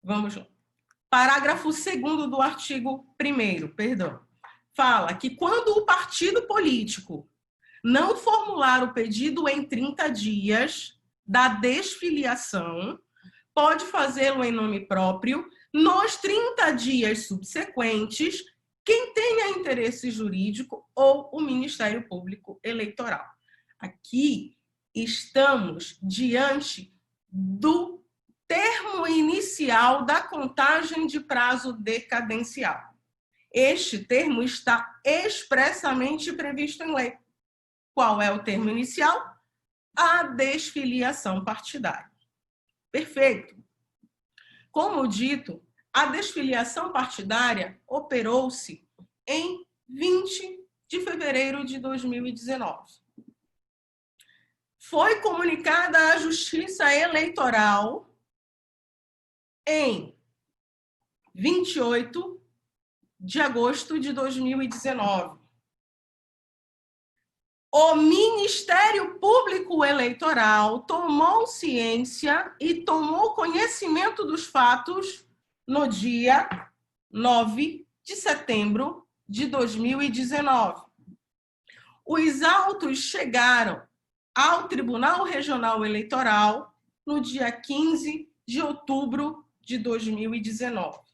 Vamos lá. Parágrafo 2º do artigo 1º, perdão. Fala que quando o partido político não formular o pedido em 30 dias da desfiliação, pode fazê-lo em nome próprio nos 30 dias subsequentes quem tenha interesse jurídico ou o Ministério Público Eleitoral. Aqui estamos diante do termo inicial da contagem de prazo decadencial. Este termo está expressamente previsto em lei. Qual é o termo inicial? A desfiliação partidária. Perfeito. Como dito, a desfiliação partidária operou-se em 20 de fevereiro de 2019. Foi comunicada à Justiça Eleitoral em 28 de agosto de 2019. O Ministério Público Eleitoral tomou ciência e tomou conhecimento dos fatos no dia 9 de setembro de 2019. Os autos chegaram ao Tribunal Regional Eleitoral no dia 15 de outubro de 2019.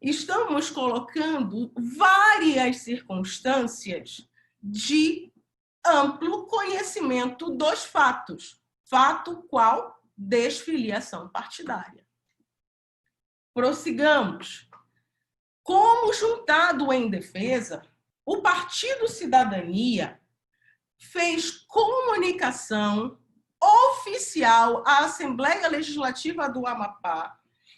Estamos colocando várias circunstâncias de amplo conhecimento dos fatos. Fato qual? Desfiliação partidária. Prossigamos. Como juntado em defesa, o Partido Cidadania fez comunicação oficial à Assembleia Legislativa do Amapá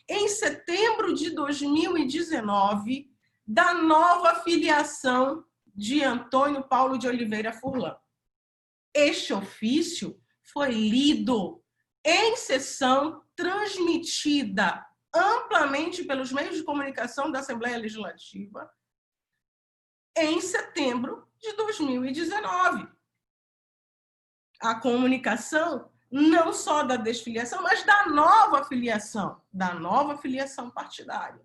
em setembro de 2019 da nova filiação de Antônio Paulo de Oliveira Furlan. Este ofício foi lido em sessão transmitida amplamente pelos meios de comunicação da Assembleia Legislativa em setembro de 2019. A comunicação não só da desfiliação, mas da nova filiação partidária.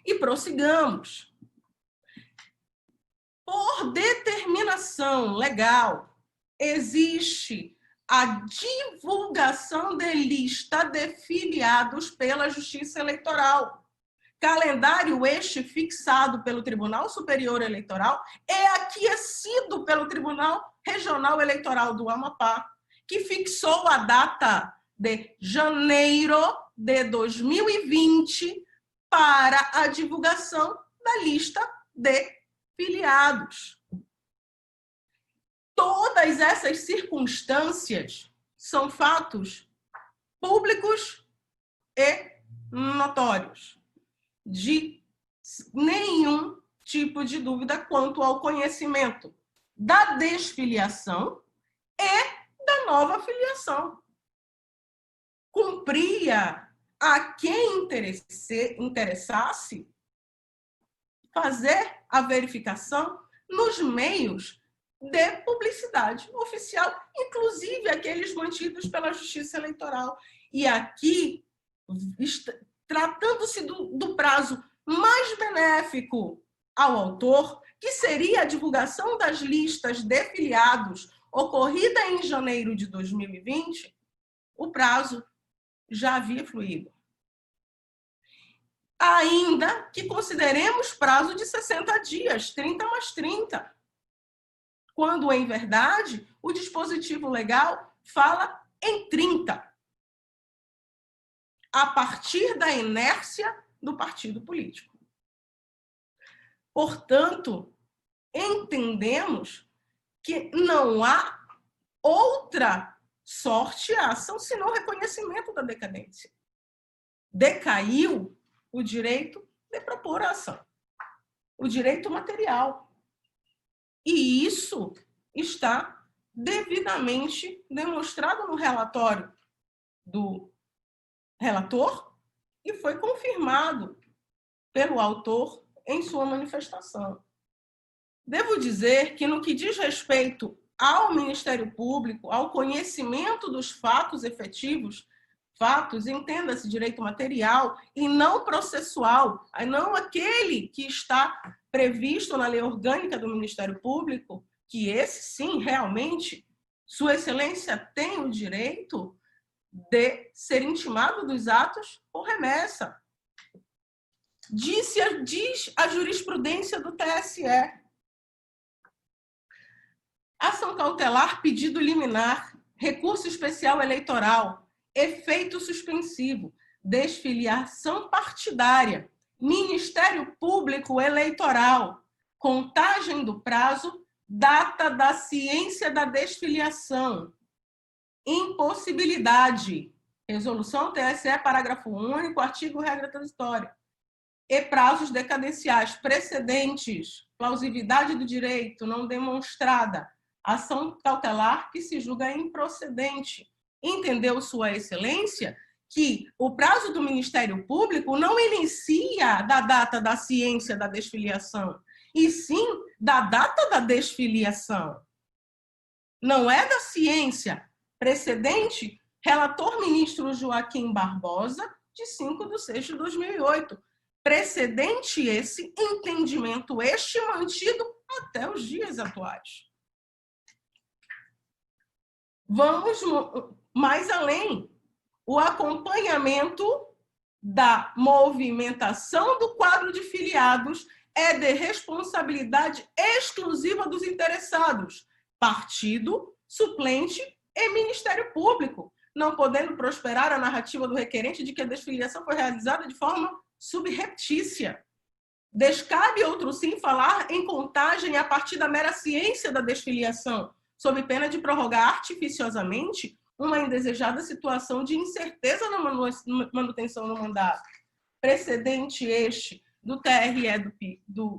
E prossigamos. Por determinação legal, existe a divulgação de lista de filiados pela Justiça Eleitoral. Calendário este fixado pelo Tribunal Superior Eleitoral é aquecido pelo Tribunal Regional Eleitoral do Amapá, que fixou a data de janeiro de 2020 para a divulgação da lista de filiados. Todas essas circunstâncias são fatos públicos e notórios, de nenhum tipo de dúvida quanto ao conhecimento da desfiliação e da nova filiação. Cumpria a quem interessasse fazer a verificação nos meios de publicidade oficial, inclusive aqueles mantidos pela Justiça Eleitoral. E aqui, tratando-se do prazo mais benéfico ao autor, que seria a divulgação das listas de filiados ocorrida em janeiro de 2020, o prazo já havia fluído. Ainda que consideremos prazo de 60 dias, 30 mais 30, quando, em verdade, o dispositivo legal fala em 30, a partir da inércia do partido político. Portanto, entendemos que não há outra sorte à ação senão o reconhecimento da decadência. Decaiu o direito de propor a ação, o direito material. E isso está devidamente demonstrado no relatório do relator e foi confirmado pelo autor em sua manifestação. Devo dizer que, no que diz respeito ao Ministério Público, ao conhecimento dos fatos efetivos, fatos, entenda-se direito material e não processual, não aquele que está previsto na lei orgânica do Ministério Público, que esse sim, realmente, Sua Excelência tem o direito de ser intimado dos atos por remessa. diz a jurisprudência do TSE. Ação cautelar, pedido liminar, recurso especial eleitoral, efeito suspensivo, desfiliação partidária, Ministério Público Eleitoral, contagem do prazo, data da ciência da desfiliação, impossibilidade, resolução TSE, parágrafo único, artigo regra transitória, e prazos decadenciais, precedentes, plausibilidade do direito não demonstrada, ação cautelar que se julga improcedente. Entendeu Sua Excelência que o prazo do Ministério Público não inicia da data da ciência da desfiliação, e sim da data da desfiliação. Não é da ciência. Precedente, relator ministro Joaquim Barbosa, de 5/6/2008. Precedente esse, entendimento este mantido até os dias atuais. Vamos mais além. O acompanhamento da movimentação do quadro de filiados é de responsabilidade exclusiva dos interessados, partido, suplente e Ministério Público, não podendo prosperar a narrativa do requerente de que a desfiliação foi realizada de forma subreptícia. Descabe, outro sim, falar em contagem a partir da mera ciência da desfiliação, sob pena de prorrogar artificiosamente uma indesejada situação de incerteza na manutenção do mandato. Precedente este do TRE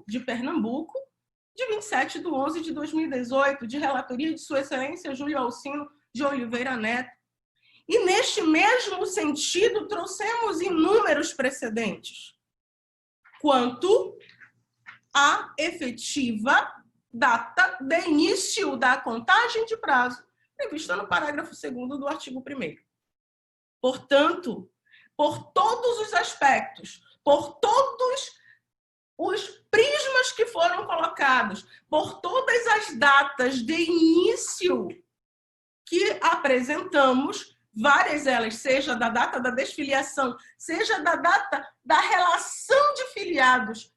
de Pernambuco, de 27/11/2018, de relatoria de Sua Excelência Júlio Alcino de Oliveira Neto. E, neste mesmo sentido, trouxemos inúmeros precedentes quanto à efetiva data de início da contagem de prazo, prevista no parágrafo 2º do artigo 1º. Portanto, por todos os aspectos, por todos os prismas que foram colocados, por todas as datas de início que apresentamos, várias elas, seja da data da desfiliação, seja da data da relação de filiados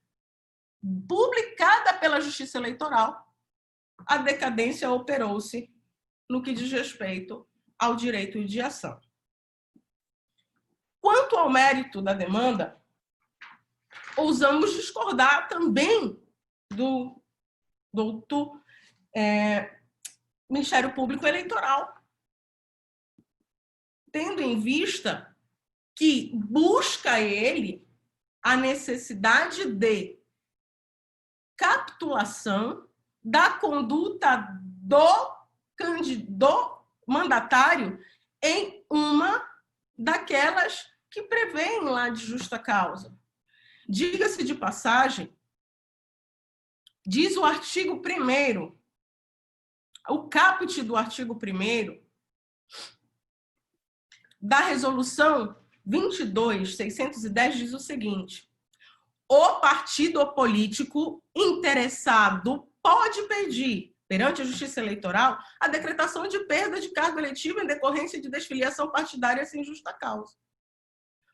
publicada pela Justiça Eleitoral, a decadência operou-se no que diz respeito ao direito de ação. Quanto ao mérito da demanda, ousamos discordar também do Ministério Público Eleitoral, tendo em vista que busca ele a necessidade de capitulação da conduta do mandatário em uma daquelas que prevêem lá de justa causa. Diga-se de passagem, diz o artigo 1º, o caput do artigo 1º da resolução 22.610 diz o seguinte: o partido político interessado pode pedir, perante a Justiça Eleitoral, a decretação de perda de cargo eletivo em decorrência de desfiliação partidária sem justa causa.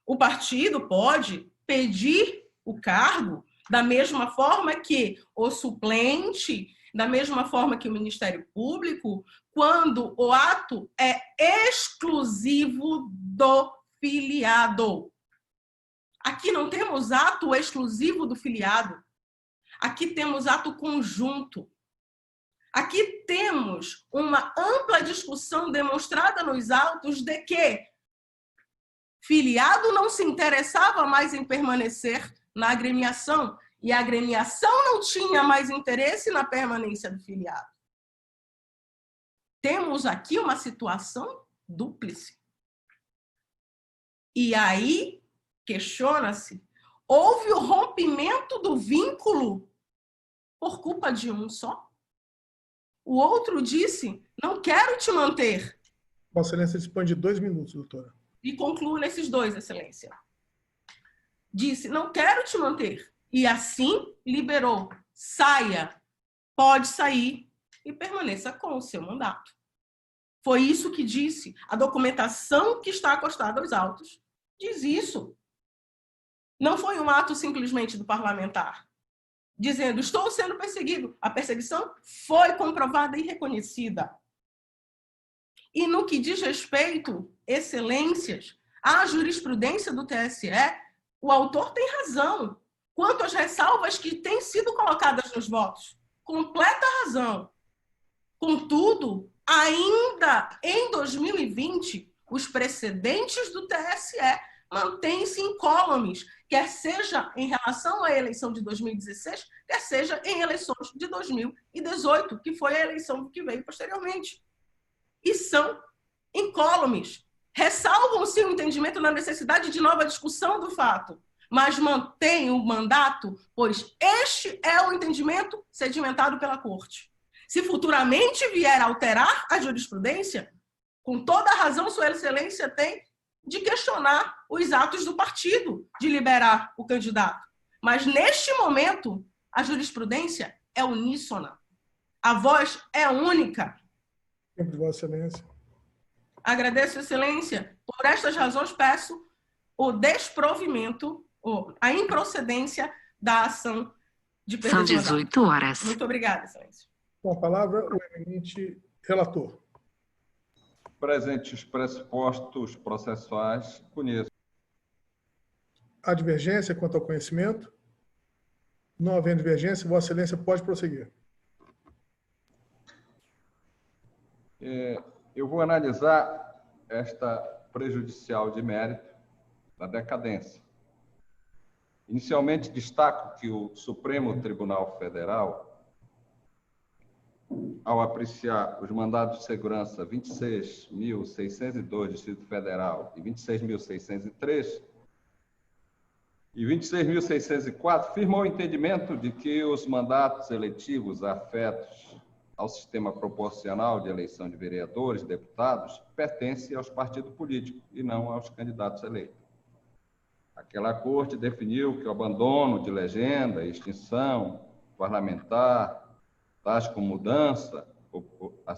O partido pode pedir o cargo da mesma forma que o suplente, da mesma forma que o Ministério Público, quando o ato é exclusivo do filiado. Aqui não temos ato exclusivo do filiado. Aqui temos ato conjunto. Aqui temos uma ampla discussão demonstrada nos autos de que filiado não se interessava mais em permanecer na agremiação e a agremiação não tinha mais interesse na permanência do filiado. Temos aqui uma situação dúplice. E aí, questiona-se, houve o rompimento do vínculo por culpa de um só? O outro disse, não quero te manter. Vossa Excelência dispõe de 2 minutos, doutora. E concluo nesses 2, Excelência. Disse, não quero te manter. E assim liberou. Saia, pode sair e permaneça com o seu mandato. Foi isso que disse. A documentação que está acostada aos autos diz isso. Não foi um ato simplesmente do parlamentar, dizendo, estou sendo perseguido. A perseguição foi comprovada e reconhecida. E no que diz respeito, excelências, à jurisprudência do TSE, o autor tem razão quanto às ressalvas que têm sido colocadas nos votos. Completa razão. Contudo, ainda em 2020, os precedentes do TSE mantêm-se incólumes, quer seja em relação à eleição de 2016, quer seja em eleições de 2018, que foi a eleição que veio posteriormente. E são incólumes. Ressalvam-se o entendimento na necessidade de nova discussão do fato, mas mantêm o mandato, pois este é o entendimento sedimentado pela Corte. Se futuramente vier a alterar a jurisprudência, com toda a razão Sua Excelência tem de questionar os atos do partido de liberar o candidato. Mas, neste momento, a jurisprudência é uníssona. A voz é única. Tempo de Vossa Excelência. Agradeço, Excelência. Por estas razões, peço o desprovimento, a improcedência da ação de perda São de mandato. 18 horas. Muito obrigada, Excelência. Com a palavra, o eminente relator. Presente os pressupostos processuais, conheço. Há divergência quanto ao conhecimento? Não havendo divergência, Vossa Excelência pode prosseguir. Eu vou analisar esta prejudicial de mérito da decadência. Inicialmente, destaco que o Supremo Tribunal Federal, ao apreciar os mandados de segurança 26.602 Distrito Federal e 26.603 e 26.604, firmou o entendimento de que os mandatos eletivos afetos ao sistema proporcional de eleição de vereadores e deputados pertencem aos partidos políticos e não aos candidatos eleitos. Aquela corte definiu que o abandono de legenda, extinção parlamentar, tais como mudança, a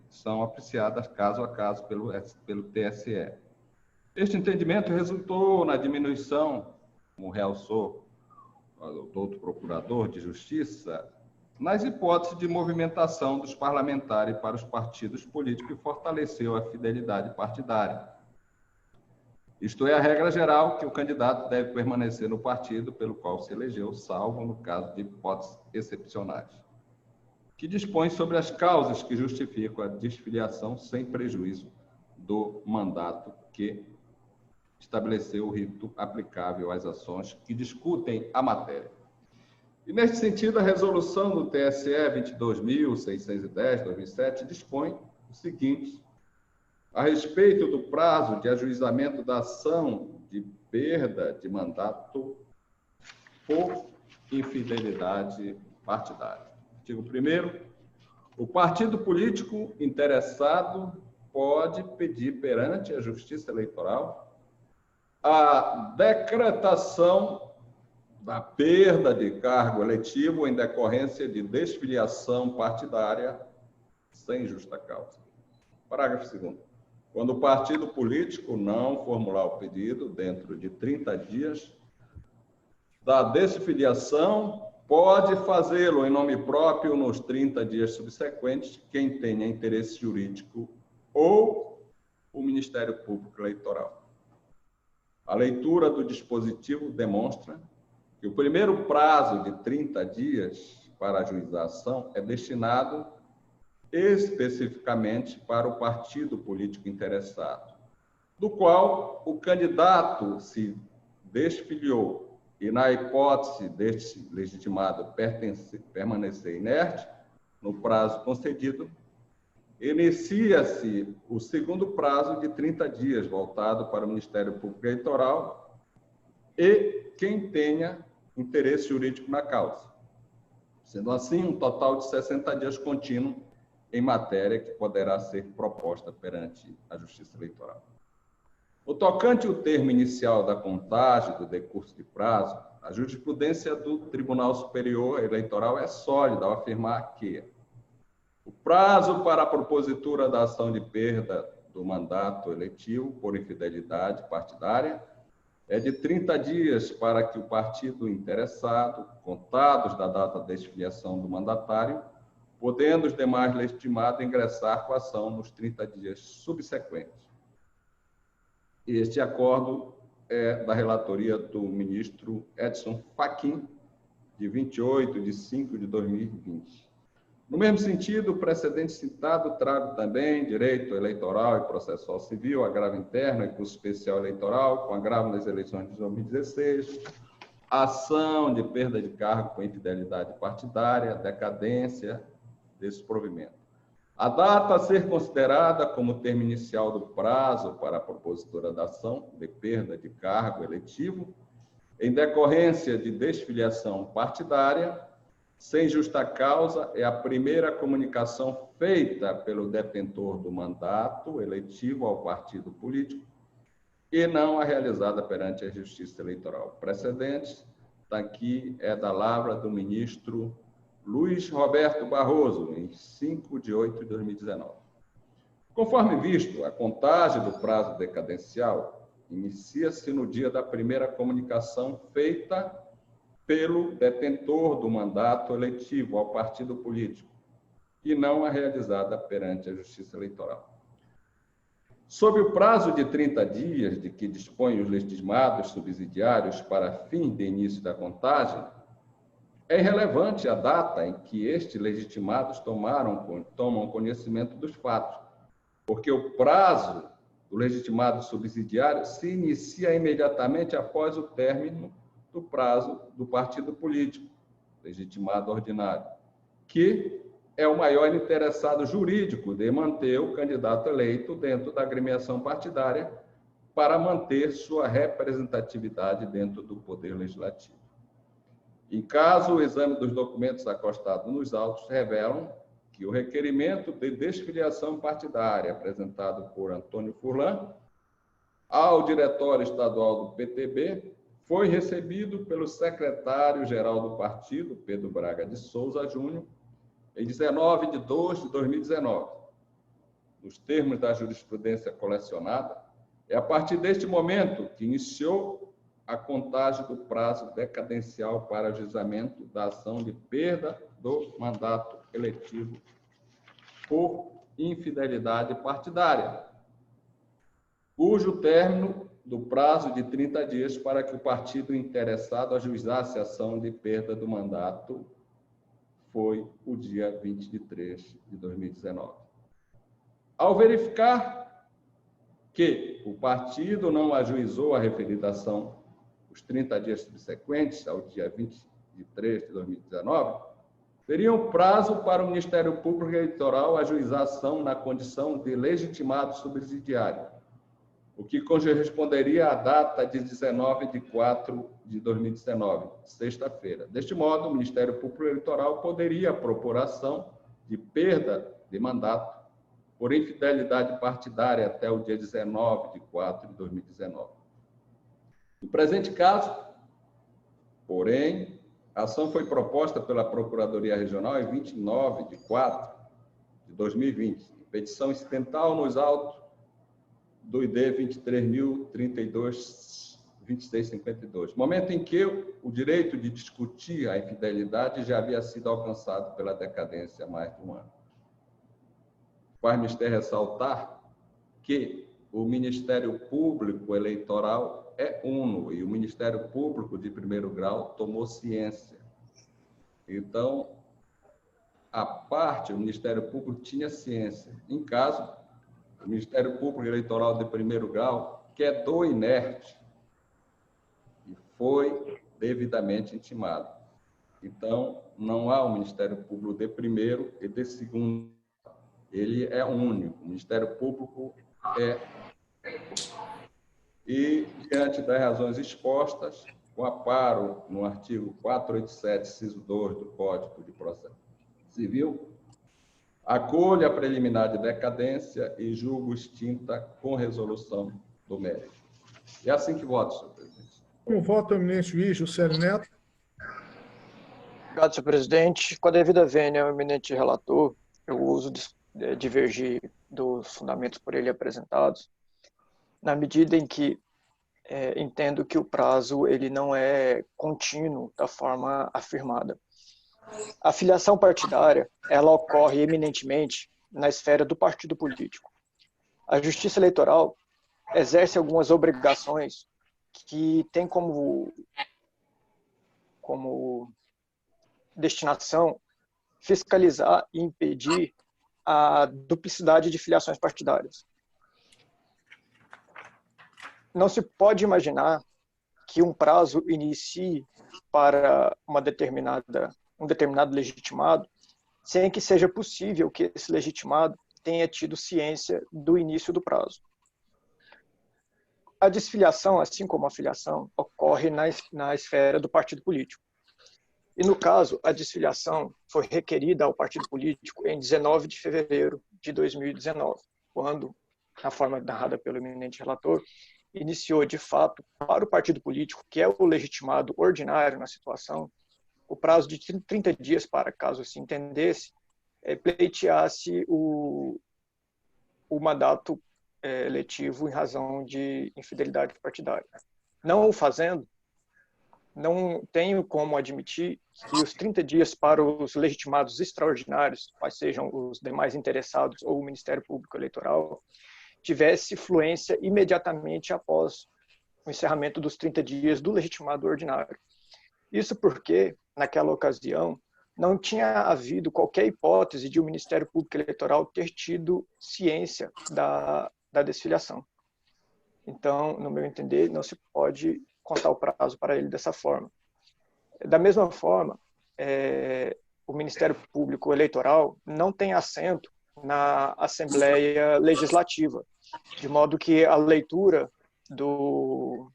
são apreciadas caso a caso pelo TSE. Este entendimento resultou na diminuição, como realçou o doutor procurador de Justiça, nas hipóteses de movimentação dos parlamentares para os partidos políticos e fortaleceu a fidelidade partidária. Isto é a regra geral que o candidato deve permanecer no partido pelo qual se elegeu, salvo no caso de hipóteses excepcionais, que dispõe sobre as causas que justificam a desfiliação sem prejuízo do mandato que estabeleceu o rito aplicável às ações que discutem a matéria. E, neste sentido, a resolução do TSE 22.610/2007 dispõe o seguinte: a respeito do prazo de ajuizamento da ação de perda de mandato por infidelidade partidária. Artigo 1º, o partido político interessado pode pedir perante a Justiça Eleitoral a decretação da perda de cargo eletivo em decorrência de desfiliação partidária sem justa causa. Parágrafo 2º. Quando o partido político não formular o pedido dentro de 30 dias da desfiliação, pode fazê-lo em nome próprio nos 30 dias subsequentes quem tenha interesse jurídico ou o Ministério Público Eleitoral. A leitura do dispositivo demonstra que o primeiro prazo de 30 dias para a ajuização é destinado especificamente para o partido político interessado, do qual o candidato se desfiliou e, na hipótese deste legitimado permanecer inerte no prazo concedido, inicia-se o segundo prazo de 30 dias, voltado para o Ministério Público Eleitoral e quem tenha interesse jurídico na causa. Sendo assim, um total de 60 dias contínuo em matéria que poderá ser proposta perante a Justiça Eleitoral. No tocante ao termo inicial da contagem do decurso de prazo, a jurisprudência do Tribunal Superior Eleitoral é sólida ao afirmar que o prazo para a propositura da ação de perda do mandato eletivo por infidelidade partidária é de 30 dias para que o partido interessado, contados da data da exfiliação do mandatário, podendo os demais legitimados ingressar com a ação nos 30 dias subsequentes. Este acordo é da relatoria do ministro Edson Fachin, de 28 de 5 de 2020. No mesmo sentido, o precedente citado trata também direito eleitoral e processual civil, agravo interno e curso especial eleitoral, com agravo nas eleições de 2016, ação de perda de cargo com infidelidade partidária, decadência desse provimento. A data a ser considerada como termo inicial do prazo para a propositura da ação de perda de cargo eletivo, em decorrência de desfiliação partidária, sem justa causa, é a primeira comunicação feita pelo detentor do mandato eletivo ao partido político e não a realizada perante a Justiça Eleitoral. Precedente, daqui é da lavra do ministro Luiz Roberto Barroso, em 5 de 8 de 2019. Conforme visto, a contagem do prazo decadencial inicia-se no dia da primeira comunicação feita pelo detentor do mandato eletivo ao partido político e não a realizada perante a Justiça Eleitoral. Sob o prazo de 30 dias de que dispõem os legitimados subsidiários para fim de início da contagem, é irrelevante a data em que estes legitimados tomam conhecimento dos fatos, porque o prazo do legitimado subsidiário se inicia imediatamente após o término do prazo do partido político, legitimado ordinário, que é o maior interessado jurídico de manter o candidato eleito dentro da agremiação partidária para manter sua representatividade dentro do Poder Legislativo. Em caso, o exame dos documentos acostados nos autos revelam que o requerimento de desfiliação partidária apresentado por Antônio Furlan ao Diretório Estadual do PTB foi recebido pelo secretário-geral do partido, Pedro Braga de Souza Júnior, em 19 de 2 de 2019. Nos termos da jurisprudência colecionada, é a partir deste momento que iniciou a contagem do prazo decadencial para ajuizamento da ação de perda do mandato eletivo por infidelidade partidária, cujo término do prazo de 30 dias para que o partido interessado ajuizasse a ação de perda do mandato foi o dia 20 de 3 de 2019. Ao verificar que o partido não ajuizou a referida ação os 30 dias subsequentes ao dia 23 de 2019, teriam prazo para o Ministério Público Eleitoral ajuizar a ação na condição de legitimado subsidiário, o que corresponderia à data de 19 de 4 de 2019, sexta-feira. Deste modo, o Ministério Público Eleitoral poderia propor ação de perda de mandato por infidelidade partidária até o dia 19 de 4 de 2019. No presente caso, porém, a ação foi proposta pela Procuradoria Regional em 29 de 4 de 2020, petição incidental nos autos do ID 23.032.2652, momento em que o direito de discutir a infidelidade já havia sido alcançado pela decadência há mais de um ano. Faz mister ressaltar que o Ministério Público Eleitoral é uno e o Ministério Público de primeiro grau tomou ciência. Então, a parte, o Ministério Público tinha ciência. Em caso, o Ministério Público Eleitoral de primeiro grau quedou inerte e foi devidamente intimado. Então, não há um Ministério Público de primeiro e de segundo. Ele é único. O Ministério Público é... E, diante das razões expostas, o amparo no artigo 487, inciso 2 do Código de Processo Civil, acolho a preliminar de decadência e julgo extinta com resolução do mérito. É assim que voto, senhor presidente. Com voto, eminente juiz Juscelio Neto. Obrigado, senhor presidente. Com a devida vênia ao eminente relator, eu uso divergir dos fundamentos por ele apresentados, na medida em que entendo que o prazo ele não é contínuo da forma afirmada. A filiação partidária, ela ocorre eminentemente na esfera do partido político. A Justiça Eleitoral exerce algumas obrigações que tem como destinação fiscalizar e impedir a duplicidade de filiações partidárias. Não se pode imaginar que um prazo inicie para um determinado legitimado sem que seja possível que esse legitimado tenha tido ciência do início do prazo. A desfiliação, assim como a filiação, ocorre na esfera do partido político. E, no caso, a desfiliação foi requerida ao partido político em 19 de fevereiro de 2019, quando, na forma narrada pelo eminente relator, iniciou, de fato, para o partido político, que é o legitimado ordinário na situação, o prazo de 30 dias para, caso se entendesse, pleiteasse o mandato eletivo em razão de infidelidade partidária. Não o fazendo, não tenho como admitir que os 30 dias para os legitimados extraordinários, quais sejam os demais interessados ou o Ministério Público Eleitoral, tivesse fluência imediatamente após o encerramento dos 30 dias do legitimado ordinário. Isso porque, naquela ocasião, não tinha havido qualquer hipótese de o Ministério Público Eleitoral ter tido ciência da desfiliação. Então, no meu entender, não se pode contar o prazo para ele dessa forma. Da mesma forma, o Ministério Público Eleitoral não tem assento na Assembleia Legislativa, de modo que a leitura do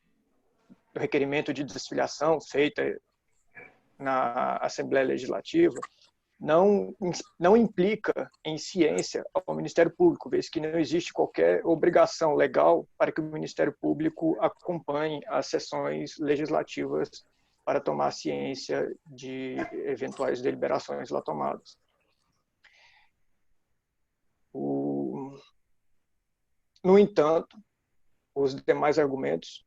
requerimento de desfiliação feita na Assembleia Legislativa não implica em ciência ao Ministério Público, vez que não existe qualquer obrigação legal para que o Ministério Público acompanhe as sessões legislativas para tomar ciência de eventuais deliberações lá tomadas. No entanto, os demais argumentos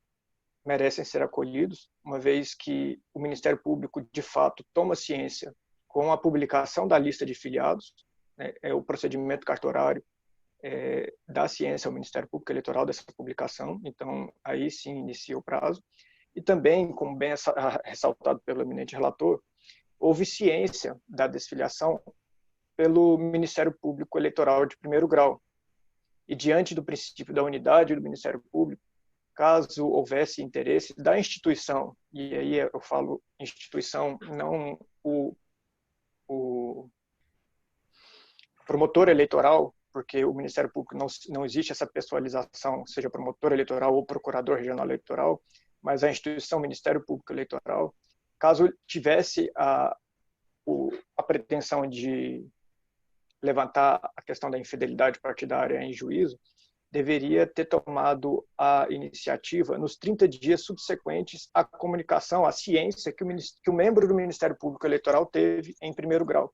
merecem ser acolhidos, uma vez que o Ministério Público, de fato, toma ciência com a publicação da lista de filiados, né, o procedimento cartorário dá ciência ao Ministério Público Eleitoral dessa publicação, então aí sim inicia o prazo. E também, como bem ressaltado pelo eminente relator, houve ciência da desfiliação pelo Ministério Público Eleitoral de primeiro grau. E diante do princípio da unidade do Ministério Público, caso houvesse interesse da instituição, e aí eu falo instituição, não o promotor eleitoral, porque o Ministério Público não existe essa pessoalização, seja promotor eleitoral ou procurador regional eleitoral, mas a instituição Ministério Público Eleitoral, caso tivesse a pretensão de levantar a questão da infidelidade partidária em juízo, deveria ter tomado a iniciativa nos 30 dias subsequentes à comunicação, à ciência que o membro do Ministério Público Eleitoral teve em primeiro grau.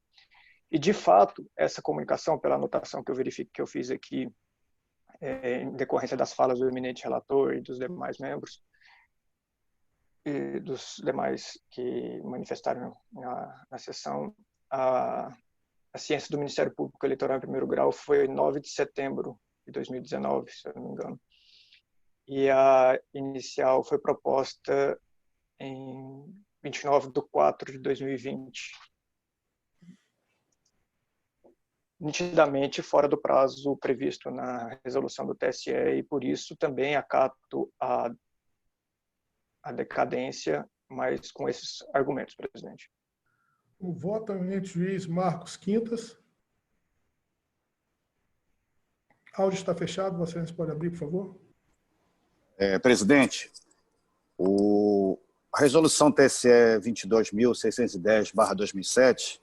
E, de fato, essa comunicação, pela anotação que eu verifico que eu fiz aqui, em decorrência das falas do eminente relator e dos demais membros, e dos demais que manifestaram na sessão, a ciência do Ministério Público Eleitoral em primeiro grau foi 9 de setembro de 2019, se eu não me engano. E a inicial foi proposta em 29 de 4 de 2020. Nitidamente fora do prazo previsto na resolução do TSE, e por isso também acato a decadência, mas com esses argumentos, presidente. O voto ao eminente juiz Marcos Quintas. O áudio está fechado, Vossa Excelência pode abrir, por favor? Presidente, a resolução TSE 22.610/2007,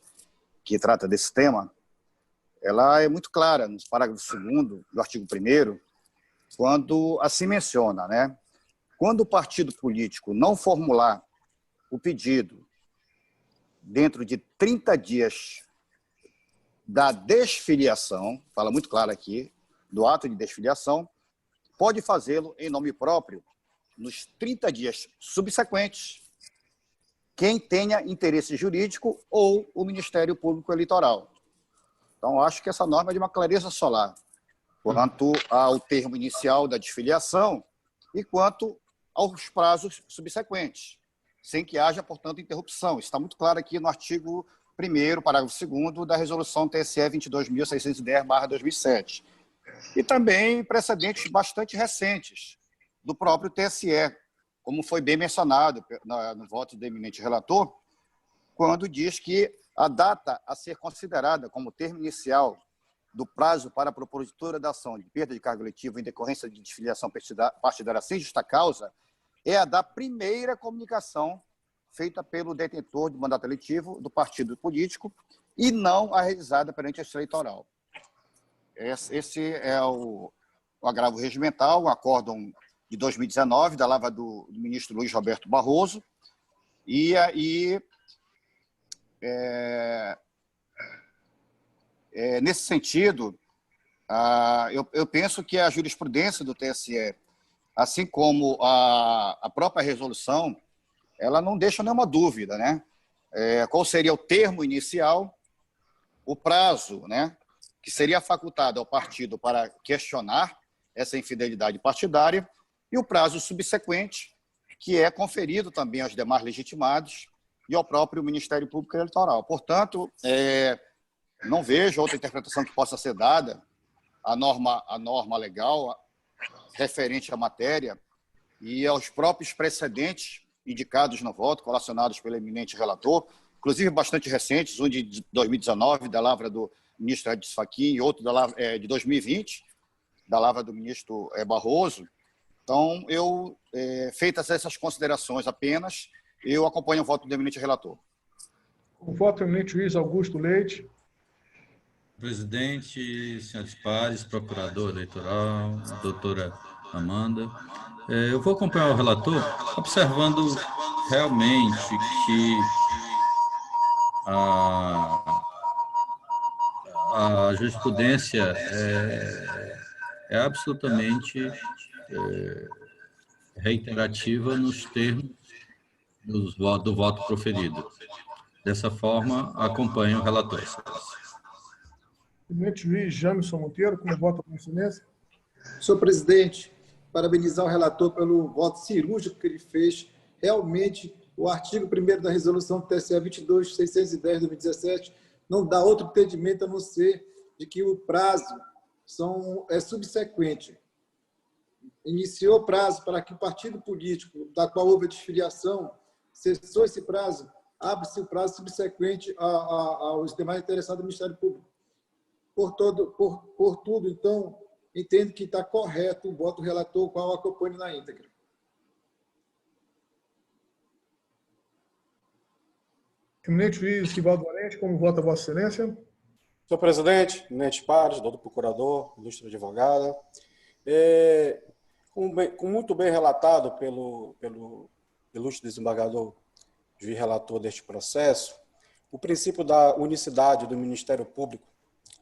que trata desse tema, ela é muito clara, no parágrafo 2º do artigo 1º, quando assim menciona, né? Quando o partido político não formular o pedido dentro de 30 dias da desfiliação, fala muito claro aqui, do ato de desfiliação, pode fazê-lo em nome próprio nos 30 dias subsequentes, quem tenha interesse jurídico ou o Ministério Público Eleitoral. Então, acho que essa norma é de uma clareza solar, quanto ao termo inicial da desfiliação e quanto aos prazos subsequentes, sem que haja, portanto, interrupção. Isso está muito claro aqui no artigo 1º, parágrafo 2º da Resolução TSE 22.610/2007. E também precedentes bastante recentes do próprio TSE, como foi bem mencionado no voto do eminente relator, quando diz que a data a ser considerada como termo inicial do prazo para a propositura da ação de perda de cargo eletivo em decorrência de desfiliação partidária sem justa causa é a da primeira comunicação feita pelo detentor do mandato eletivo do partido político e não a realizada perante a Justiça Eleitoral. Esse é o agravo regimental, o acórdão de 2019, da lava do ministro Luiz Roberto Barroso, e aí, nesse sentido, eu penso que a jurisprudência do TSE, assim como a própria resolução, ela não deixa nenhuma dúvida, né? Qual seria o termo inicial, o prazo, né, que seria facultado ao partido para questionar essa infidelidade partidária, e o prazo subsequente, que é conferido também aos demais legitimados e ao próprio Ministério Público Eleitoral. Portanto, não vejo outra interpretação que possa ser dada à norma legal referente à matéria e aos próprios precedentes indicados no voto, colacionados pelo eminente relator, inclusive bastante recentes, um de 2019, da lavra do ministro Edson Fachin, e outro de 2020, da lavra do ministro Barroso. Então, feitas essas considerações apenas, eu acompanho o voto do eminente relator. O voto do eminente juiz Augusto Leite. Presidente, senhores pares, procurador eleitoral, doutora Amanda, eu vou acompanhar o relator, observando realmente que a jurisprudência é absolutamente reiterativa nos termos do voto proferido. Dessa forma, acompanho o relator. Eminente juiz Jamison Monteiro, como vota com excelência. Senhor presidente, parabenizar o relator pelo voto cirúrgico que ele fez. Realmente, o artigo 1º da resolução do TSE 22.610/2017 não dá outro entendimento a não ser de que o prazo é subsequente. Iniciou o prazo para que o partido político da qual houve a desfiliação cessou esse prazo, abre-se o prazo subsequente aos demais interessados do Ministério Público. Por tudo, então, entendo que está correto o voto do relator, o qual acompanho na íntegra. Eminente juiz Rivaldo Valente, como vota Vossa Excelência? Senhor presidente, eminentes pares, doutor procurador, ilustre advogada, como muito bem relatado pelo ilustre desembargador, juiz relator deste processo, o princípio da unicidade do Ministério Público,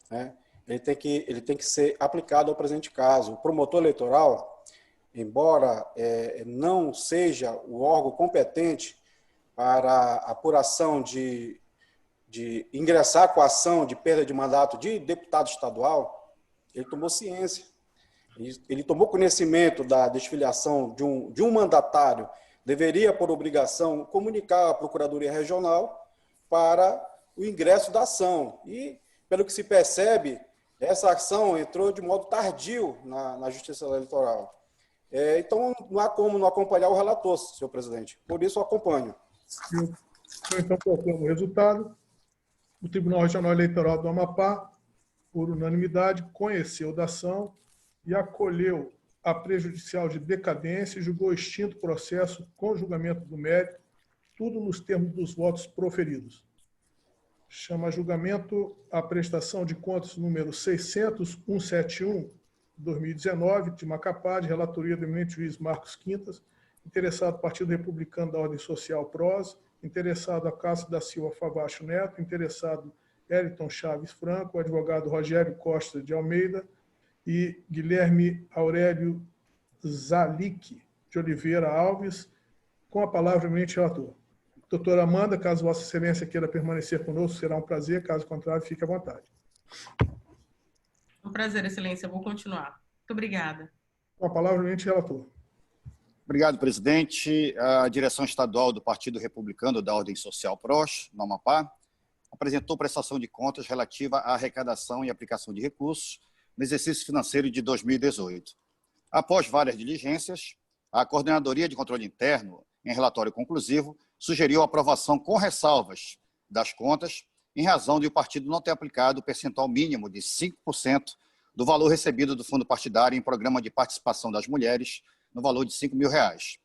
né, ele tem que ser aplicado ao presente caso. O promotor eleitoral, embora não seja o órgão competente para a apuração de ingressar com a ação de perda de mandato de deputado estadual, ele tomou ciência. Ele tomou conhecimento da desfiliação de um mandatário, deveria, por obrigação, comunicar à Procuradoria Regional para o ingresso da ação. E, pelo que se percebe, essa ação entrou de modo tardio na Justiça Eleitoral. Então, não há como não acompanhar o relator, senhor presidente. Por isso, eu acompanho. Então, proclamo o resultado. O Tribunal Regional Eleitoral do Amapá, por unanimidade, conheceu da ação e acolheu a prejudicial de decadência e julgou extinto o processo com julgamento do mérito, tudo nos termos dos votos proferidos. Chama a julgamento a prestação de contas número 600.171, 2019, de Macapá, de relatoria do eminente juiz Marcos Quintas, interessado Partido Republicano da Ordem Social PROS, interessado Acácio da Silva Favacho Neto, interessado Eliton Chaves Franco, advogado Rogério Costa de Almeida e Guilherme Aurélio Zalic, de Oliveira Alves. Com a palavra, o eminente relator. Doutora Amanda, caso Vossa Excelência queira permanecer conosco, será um prazer. Caso contrário, fique à vontade. Um prazer, Excelência. Eu vou continuar. Muito obrigada. Com a palavra, o eminente relator. Obrigado, presidente. A direção estadual do Partido Republicano da Ordem Social PROS, no Amapá, apresentou prestação de contas relativa à arrecadação e aplicação de recursos no exercício financeiro de 2018. Após várias diligências, a Coordenadoria de Controle Interno, em relatório conclusivo, sugeriu a aprovação com ressalvas das contas, em razão de o partido não ter aplicado o percentual mínimo de 5% do valor recebido do fundo partidário em programa de participação das mulheres, no valor de R$ 5.000.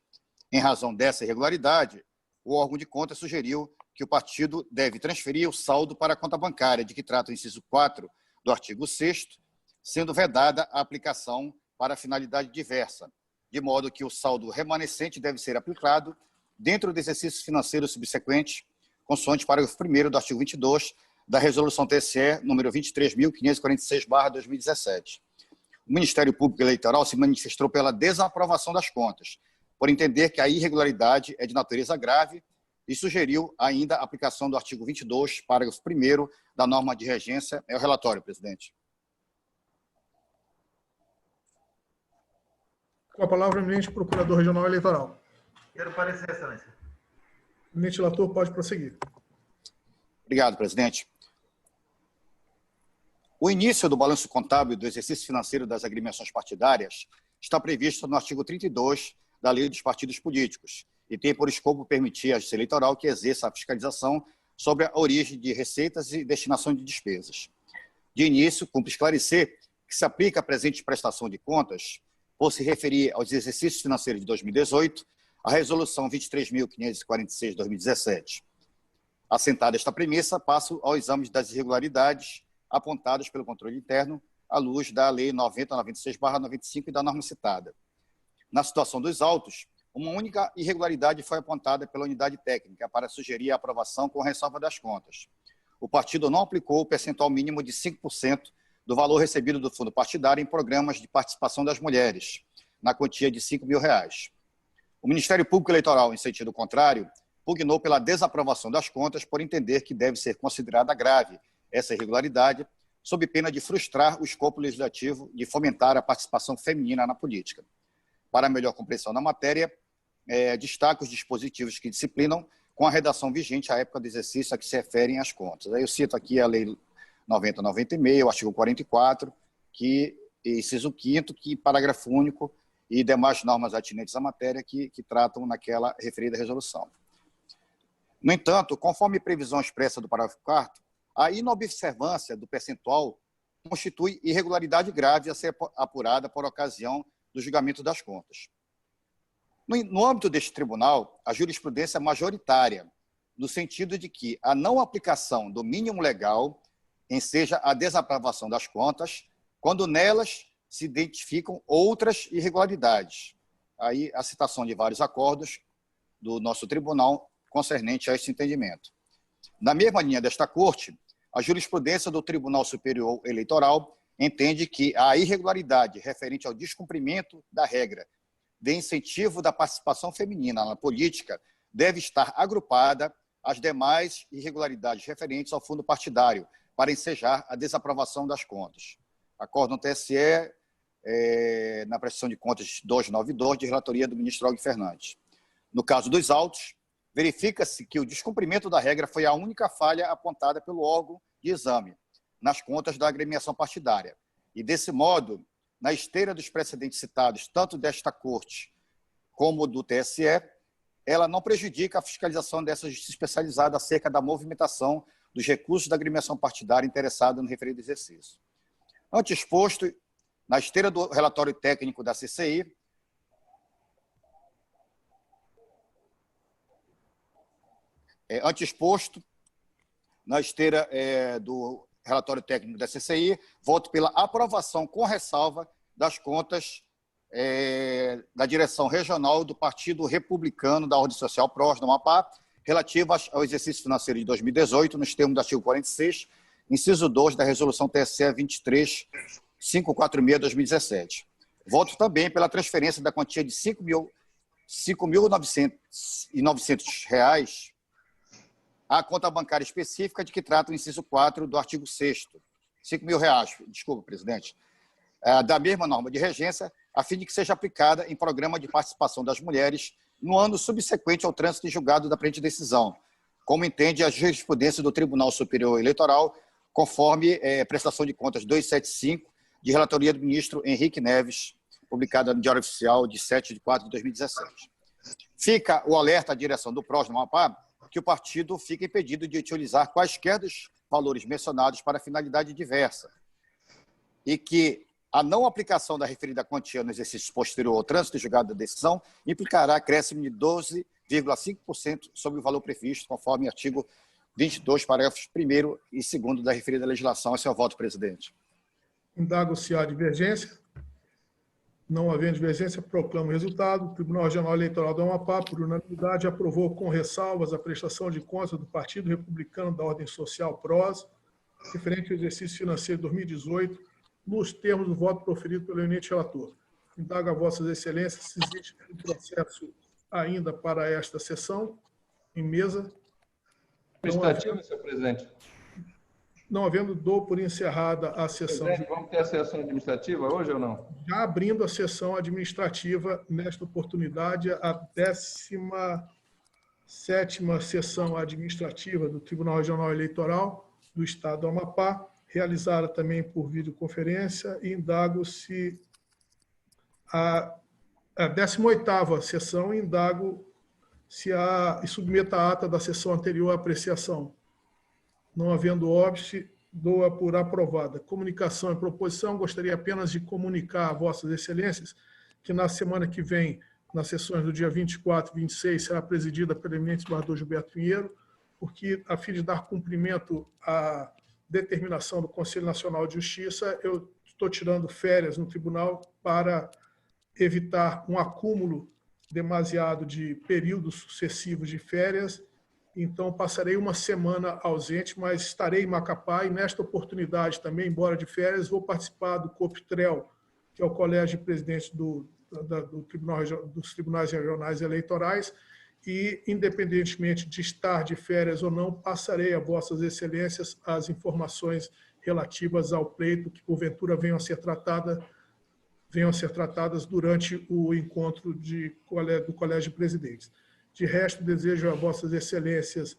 Em razão dessa irregularidade, o órgão de contas sugeriu que o partido deve transferir o saldo para a conta bancária, de que trata o inciso 4 do artigo 6º, sendo vedada a aplicação para finalidade diversa, de modo que o saldo remanescente deve ser aplicado dentro do exercício financeiro subsequente, consoante parágrafo 1º do artigo 22 da Resolução TSE número 23.546/2017. O Ministério Público Eleitoral se manifestou pela desaprovação das contas, por entender que a irregularidade é de natureza grave e sugeriu ainda a aplicação do artigo 22, parágrafo 1º da norma de regência. É o relatório, presidente. Com a palavra, o eminente procurador regional eleitoral. Quero parecer, Excelência. O eminente relator pode prosseguir. Obrigado, presidente. O início do balanço contábil do exercício financeiro das agremiações partidárias está previsto no artigo 32 da Lei dos Partidos Políticos e tem por escopo permitir à Justiça Eleitoral que exerça a fiscalização sobre a origem de receitas e destinação de despesas. De início, cumpre esclarecer que se aplica a presente prestação de contas, por se referir aos exercícios financeiros de 2018, a Resolução 23.546 de 2017. Assentada esta premissa, passo ao exame das irregularidades apontadas pelo controle interno à luz da Lei 9096/95 e da norma citada. Na situação dos autos, uma única irregularidade foi apontada pela unidade técnica para sugerir a aprovação com ressalva das contas. O partido não aplicou o percentual mínimo de 5% do valor recebido do fundo partidário em programas de participação das mulheres, na quantia de R$ 5.000. O Ministério Público Eleitoral, em sentido contrário, pugnou pela desaprovação das contas por entender que deve ser considerada grave essa irregularidade, sob pena de frustrar o escopo legislativo de fomentar a participação feminina na política. Para melhor compreensão da matéria, destaco os dispositivos que disciplinam com a redação vigente à época do exercício a que se referem as contas. Aí eu cito aqui a Lei 9096, o artigo 44, inciso 5º, que parágrafo único e demais normas atinentes à matéria que tratam naquela referida resolução. No entanto, conforme previsão expressa do parágrafo 4º, a inobservância do percentual constitui irregularidade grave a ser apurada por ocasião do julgamento das contas. No âmbito deste tribunal, a jurisprudência é majoritária, no sentido de que a não aplicação do mínimo legal enseja a desaprovação das contas, quando nelas se identificam outras irregularidades. Aí a citação de vários acordos do nosso tribunal concernente a esse entendimento. Na mesma linha desta Corte, a jurisprudência do Tribunal Superior Eleitoral entende que a irregularidade referente ao descumprimento da regra de incentivo da participação feminina na política deve estar agrupada às demais irregularidades referentes ao fundo partidário, para ensejar a desaprovação das contas. Acórdão TSE, na prestação de contas 292, de relatoria do ministro Og Fernandes. No caso dos autos, verifica-se que o descumprimento da regra foi a única falha apontada pelo órgão de exame nas contas da agremiação partidária. E, desse modo, na esteira dos precedentes citados, tanto desta Corte como do TSE, ela não prejudica a fiscalização dessa justiça especializada acerca da movimentação dos recursos da agremiação partidária interessada no referido exercício. Ante exposto, na esteira do relatório técnico da CCI, na esteira do relatório técnico da CCI, voto pela aprovação com ressalva das contas da direção regional do Partido Republicano da Ordem Social PROS do Amapá, relativas ao exercício financeiro de 2018, nos termos do artigo 46, inciso 2 da Resolução TSE 23.546/2017. Voto também pela transferência da quantia de R$ R$ 5.900 à conta bancária específica de que trata o inciso 4 do artigo 6º. R$ 5.000, desculpa, presidente, da mesma norma de regência, a fim de que seja aplicada em programa de participação das mulheres no ano subsequente ao trânsito de julgado da presente decisão, como entende a jurisprudência do Tribunal Superior Eleitoral, conforme prestação de contas 275, de relatoria do ministro Henrique Neves, publicada no Diário Oficial de 7/4/2017. Fica o alerta à direção do PROS no Amapá que o partido fica impedido de utilizar quaisquer dos valores mencionados para finalidade diversa e que a não aplicação da referida quantia no exercício posterior ao trânsito de julgado da decisão implicará acréscimo de 12,5% sobre o valor previsto, conforme artigo 22, parágrafos 1º e 2º da referida legislação. Esse é o voto, presidente. Indago-se a divergência. Não havendo divergência, proclamo o resultado. O Tribunal Regional Eleitoral do Amapá, por unanimidade, aprovou com ressalvas a prestação de contas do Partido Republicano da Ordem Social PROS, referente ao exercício financeiro de 2018, nos termos do voto proferido pelo eminente relator. Indago a Vossas Excelências se existe um processo ainda para esta sessão, em mesa. Administrativa, senhor presidente. Não havendo, dou por encerrada a sessão. Vamos ter a sessão administrativa hoje ou não? Já abrindo a sessão administrativa, nesta oportunidade, a 17ª sessão administrativa do Tribunal Regional Eleitoral do Estado do Amapá, realizada também por videoconferência, e indago-se a 18ª sessão, indago-se e submeta a ata da sessão anterior à apreciação. Não havendo óbice, dou-a por aprovada. Comunicação e proposição, gostaria apenas de comunicar a Vossas Excelências que na semana que vem, nas sessões do dia 24 e 26, será presidida pelo eminente desembargador Gilberto Pinheiro, porque, a fim de dar cumprimento à determinação do Conselho Nacional de Justiça, eu estou tirando férias no tribunal para evitar um acúmulo demasiado de períodos sucessivos de férias. Então, passarei uma semana ausente, mas estarei em Macapá e, nesta oportunidade também, embora de férias, vou participar do COPTREL, que é o Colégio de Presidentes dos Tribunais Regionais Eleitorais, e, independentemente de estar de férias ou não, passarei a Vossas Excelências as informações relativas ao pleito que, porventura, venham a ser tratadas durante o encontro do Colégio de Presidentes. De resto, desejo a Vossas Excelências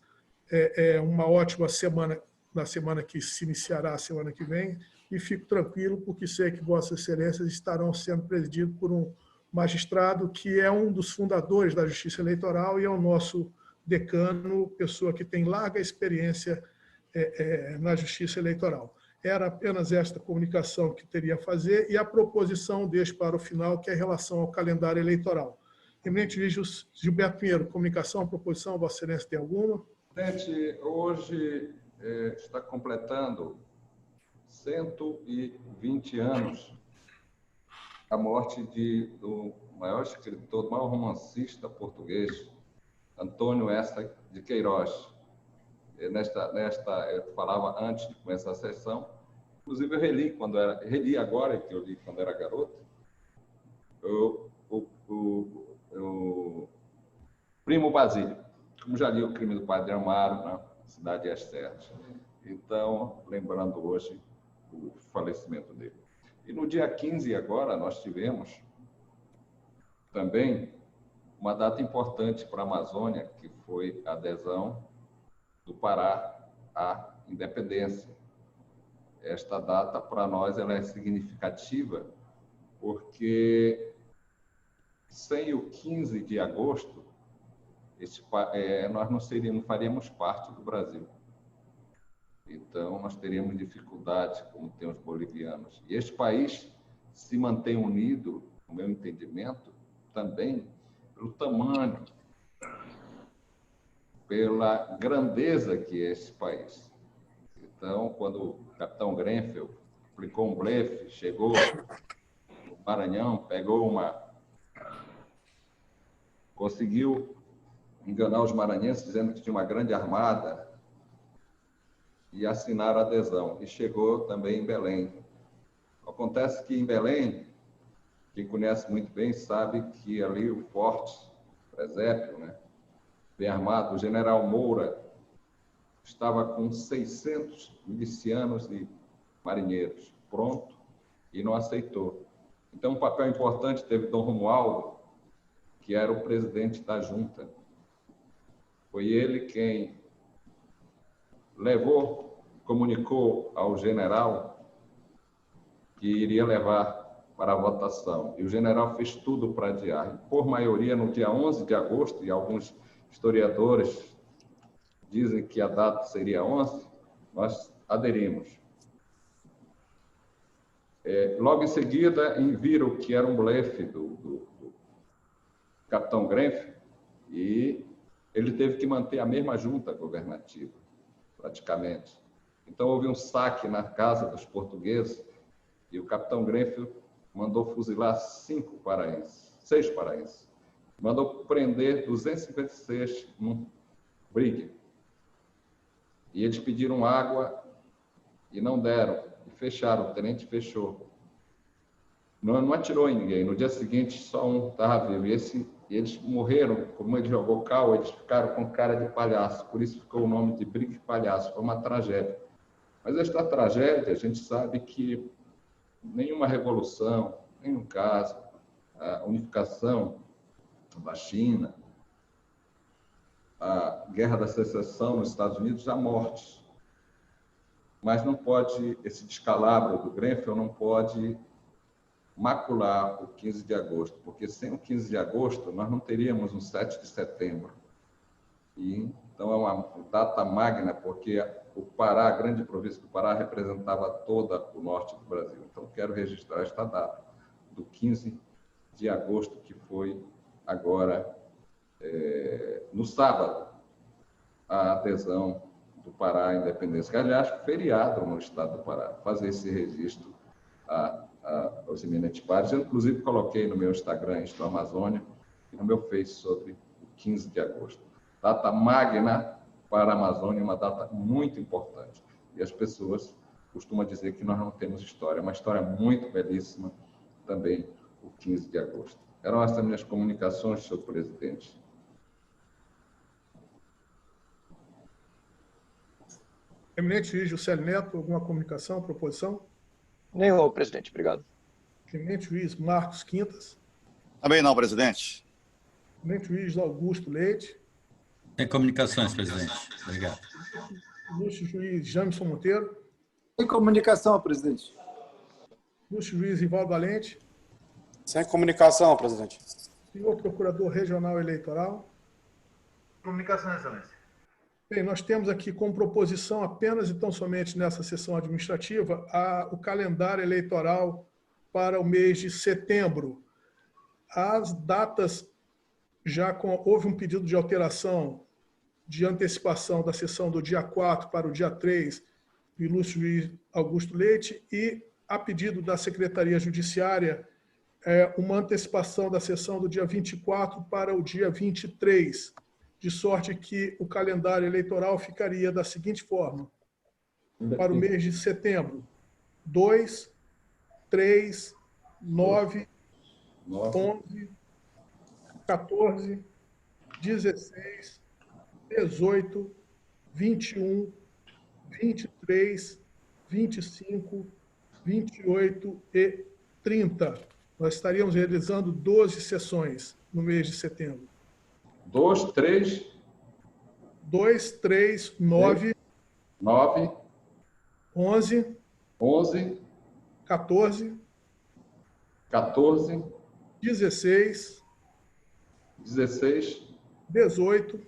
uma ótima semana, na semana que se iniciará a semana que vem, e fico tranquilo porque sei que Vossas Excelências estarão sendo presididos por um magistrado que é um dos fundadores da Justiça Eleitoral e é o nosso decano, pessoa que tem larga experiência na Justiça Eleitoral. Era apenas esta comunicação que teria a fazer e a proposição deixo para o final, que é em relação ao calendário eleitoral. Eminente juiz Gilberto Pinheiro, comunicação, proposição, Vossa Excelência tem alguma? Presidente, hoje está completando 120 anos a morte do maior escritor, do maior romancista português, Antônio Esta de Queiroz. Eu falava antes de começar a sessão, inclusive eu reli agora, que eu li quando era garoto, o Primo Basílio, como já li o Crime do Padre Amaro, na Cidade de Estrelas. Então, lembrando hoje o falecimento dele. E no dia 15 agora, nós tivemos também uma data importante para a Amazônia, que foi a adesão do Pará à independência. Esta data, para nós, ela é significativa, porque sem o 15 de agosto, nós não faríamos parte do Brasil. Então, nós teríamos dificuldades, como tem os bolivianos. E este país se mantém unido, no meu entendimento, também pelo tamanho, pela grandeza que é esse país. Então, quando o capitão Grenfell aplicou um blefe, chegou no Maranhão, conseguiu enganar os maranhenses, dizendo que tinha uma grande armada, e assinar a adesão. E chegou também em Belém. Acontece que em Belém, quem conhece muito bem sabe que ali o forte presépio, né? Bem armado. O general Moura estava com 600 milicianos e marinheiros pronto e não aceitou. Então, um papel importante teve Dom Romualdo, que era o presidente da junta. Foi ele quem comunicou ao general que iria levar para a votação. E o general fez tudo para adiar. Por maioria, no dia 11 de agosto, e alguns historiadores dizem que a data seria 11, nós aderimos. Logo em seguida, viram que era um blefe do capitão Grenfell, e ele teve que manter a mesma junta governativa, praticamente. Então, houve um saque na casa dos portugueses, e o capitão Grenfell mandou fuzilar 6 paraenses. Mandou prender 256 num brigue. E eles pediram água e não deram. E fecharam, o tenente fechou. Não atirou em ninguém. No dia seguinte, só um estava vivo. E eles morreram, como ele jogou cal, eles ficaram com cara de palhaço. Por isso ficou o nome de brigue palhaço. Foi uma tragédia. Mas esta tragédia, a gente sabe que nenhuma revolução, nenhum caso, a unificação da China, a Guerra da Secessão nos Estados Unidos, há mortes. Mas não pode, esse descalabro do Grenfell não pode macular o 15 de agosto, porque sem o 15 de agosto nós não teríamos um 7 de setembro. E, então é uma data magna, porque o Pará, a grande província do Pará, representava toda o norte do Brasil. Então quero registrar esta data, do 15 de agosto, que foi agora, no sábado, a adesão do Pará à independência, que aliás feriado no estado do Pará, fazer esse registro aos eminentes pares. Eu, inclusive, coloquei no meu Instagram, Isto Amazônia, e no meu Face sobre o 15 de agosto. Data magna para a Amazônia, uma data muito importante. E as pessoas costumam dizer que nós não temos história, uma história muito belíssima também, o 15 de agosto. Eram essas minhas comunicações, senhor presidente. Eminente juiz Juscelio Neto, alguma comunicação, proposição? Nenhum, presidente. Obrigado. Eminente juiz Marcos Quintas. Também não, presidente. Eminente juiz Augusto Leite. Tem comunicações, presidente. Obrigado. Ilustre juiz Jamison Monteiro. Sem comunicação, presidente. Ilustre juiz Rivaldo Valente. Sem comunicação, presidente. Senhor Procurador Regional Eleitoral. Comunicação, excelência. Bem, nós temos aqui como proposição apenas e tão somente nessa sessão administrativa o calendário eleitoral para o mês de setembro. As datas, houve um pedido de alteração de antecipação da sessão do dia 4 para o dia 3 do ilustre juiz Augusto Leite e, a pedido da Secretaria Judiciária, uma antecipação da sessão do dia 24 para o dia 23, de sorte que o calendário eleitoral ficaria da seguinte forma: para o mês de setembro, 2, 3, 9, 11, 14, 16, 18, 21, 23, 25, 28 e 30. Nós estaríamos realizando 12 sessões no mês de setembro. 2, 3, 9, 11, 14, 16, 18,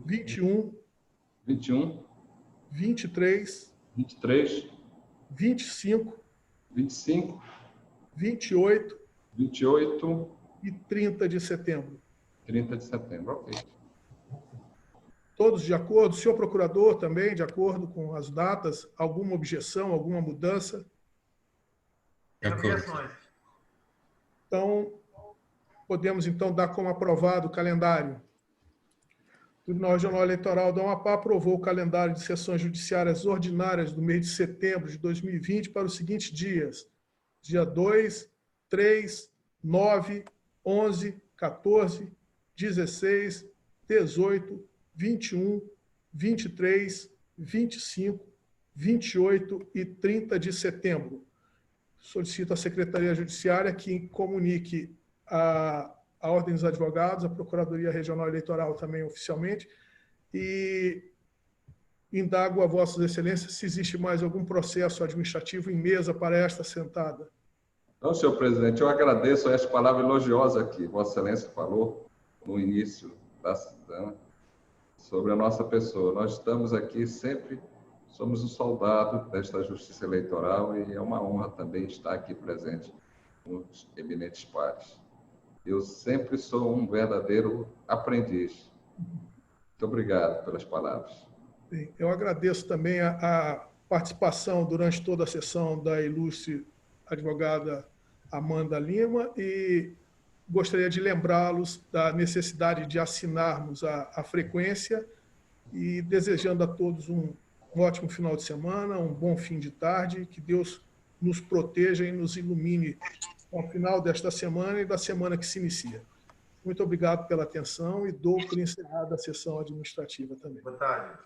21, 23, 25, 28 e 30 de setembro. 30 de setembro, ok. Todos de acordo? O senhor procurador também, de acordo com as datas? Alguma objeção, alguma mudança? Tem objeções. Então, podemos então dar como aprovado o calendário. O Tribunal Regional Eleitoral do Amapá aprovou o calendário de sessões judiciárias ordinárias do mês de setembro de 2020 para os seguintes dias: dia 2, 3, 9, 11, 14, 16, 18, 21, 23, 25, 28 e 30 de setembro. Solicito à Secretaria Judiciária que comunique a Ordem dos Advogados, a Procuradoria Regional Eleitoral também oficialmente, e indago a Vossas Excelências se existe mais algum processo administrativo em mesa para esta sentada. Então, senhor presidente, eu agradeço essa palavra elogiosa que Vossa Excelência falou no início da sobre a nossa pessoa. Nós estamos aqui sempre, somos um soldado desta justiça eleitoral e é uma honra também estar aqui presente nos eminentes pares. Eu sempre sou um verdadeiro aprendiz. Muito obrigado pelas palavras. Bem, eu agradeço também a participação durante toda a sessão da ilustre advogada Amanda Lima e gostaria de lembrá-los da necessidade de assinarmos a frequência e desejando a todos um ótimo final de semana, um bom fim de tarde, que Deus nos proteja e nos ilumine ao final desta semana e da semana que se inicia. Muito obrigado pela atenção e dou por encerrada a sessão administrativa também. Boa tarde.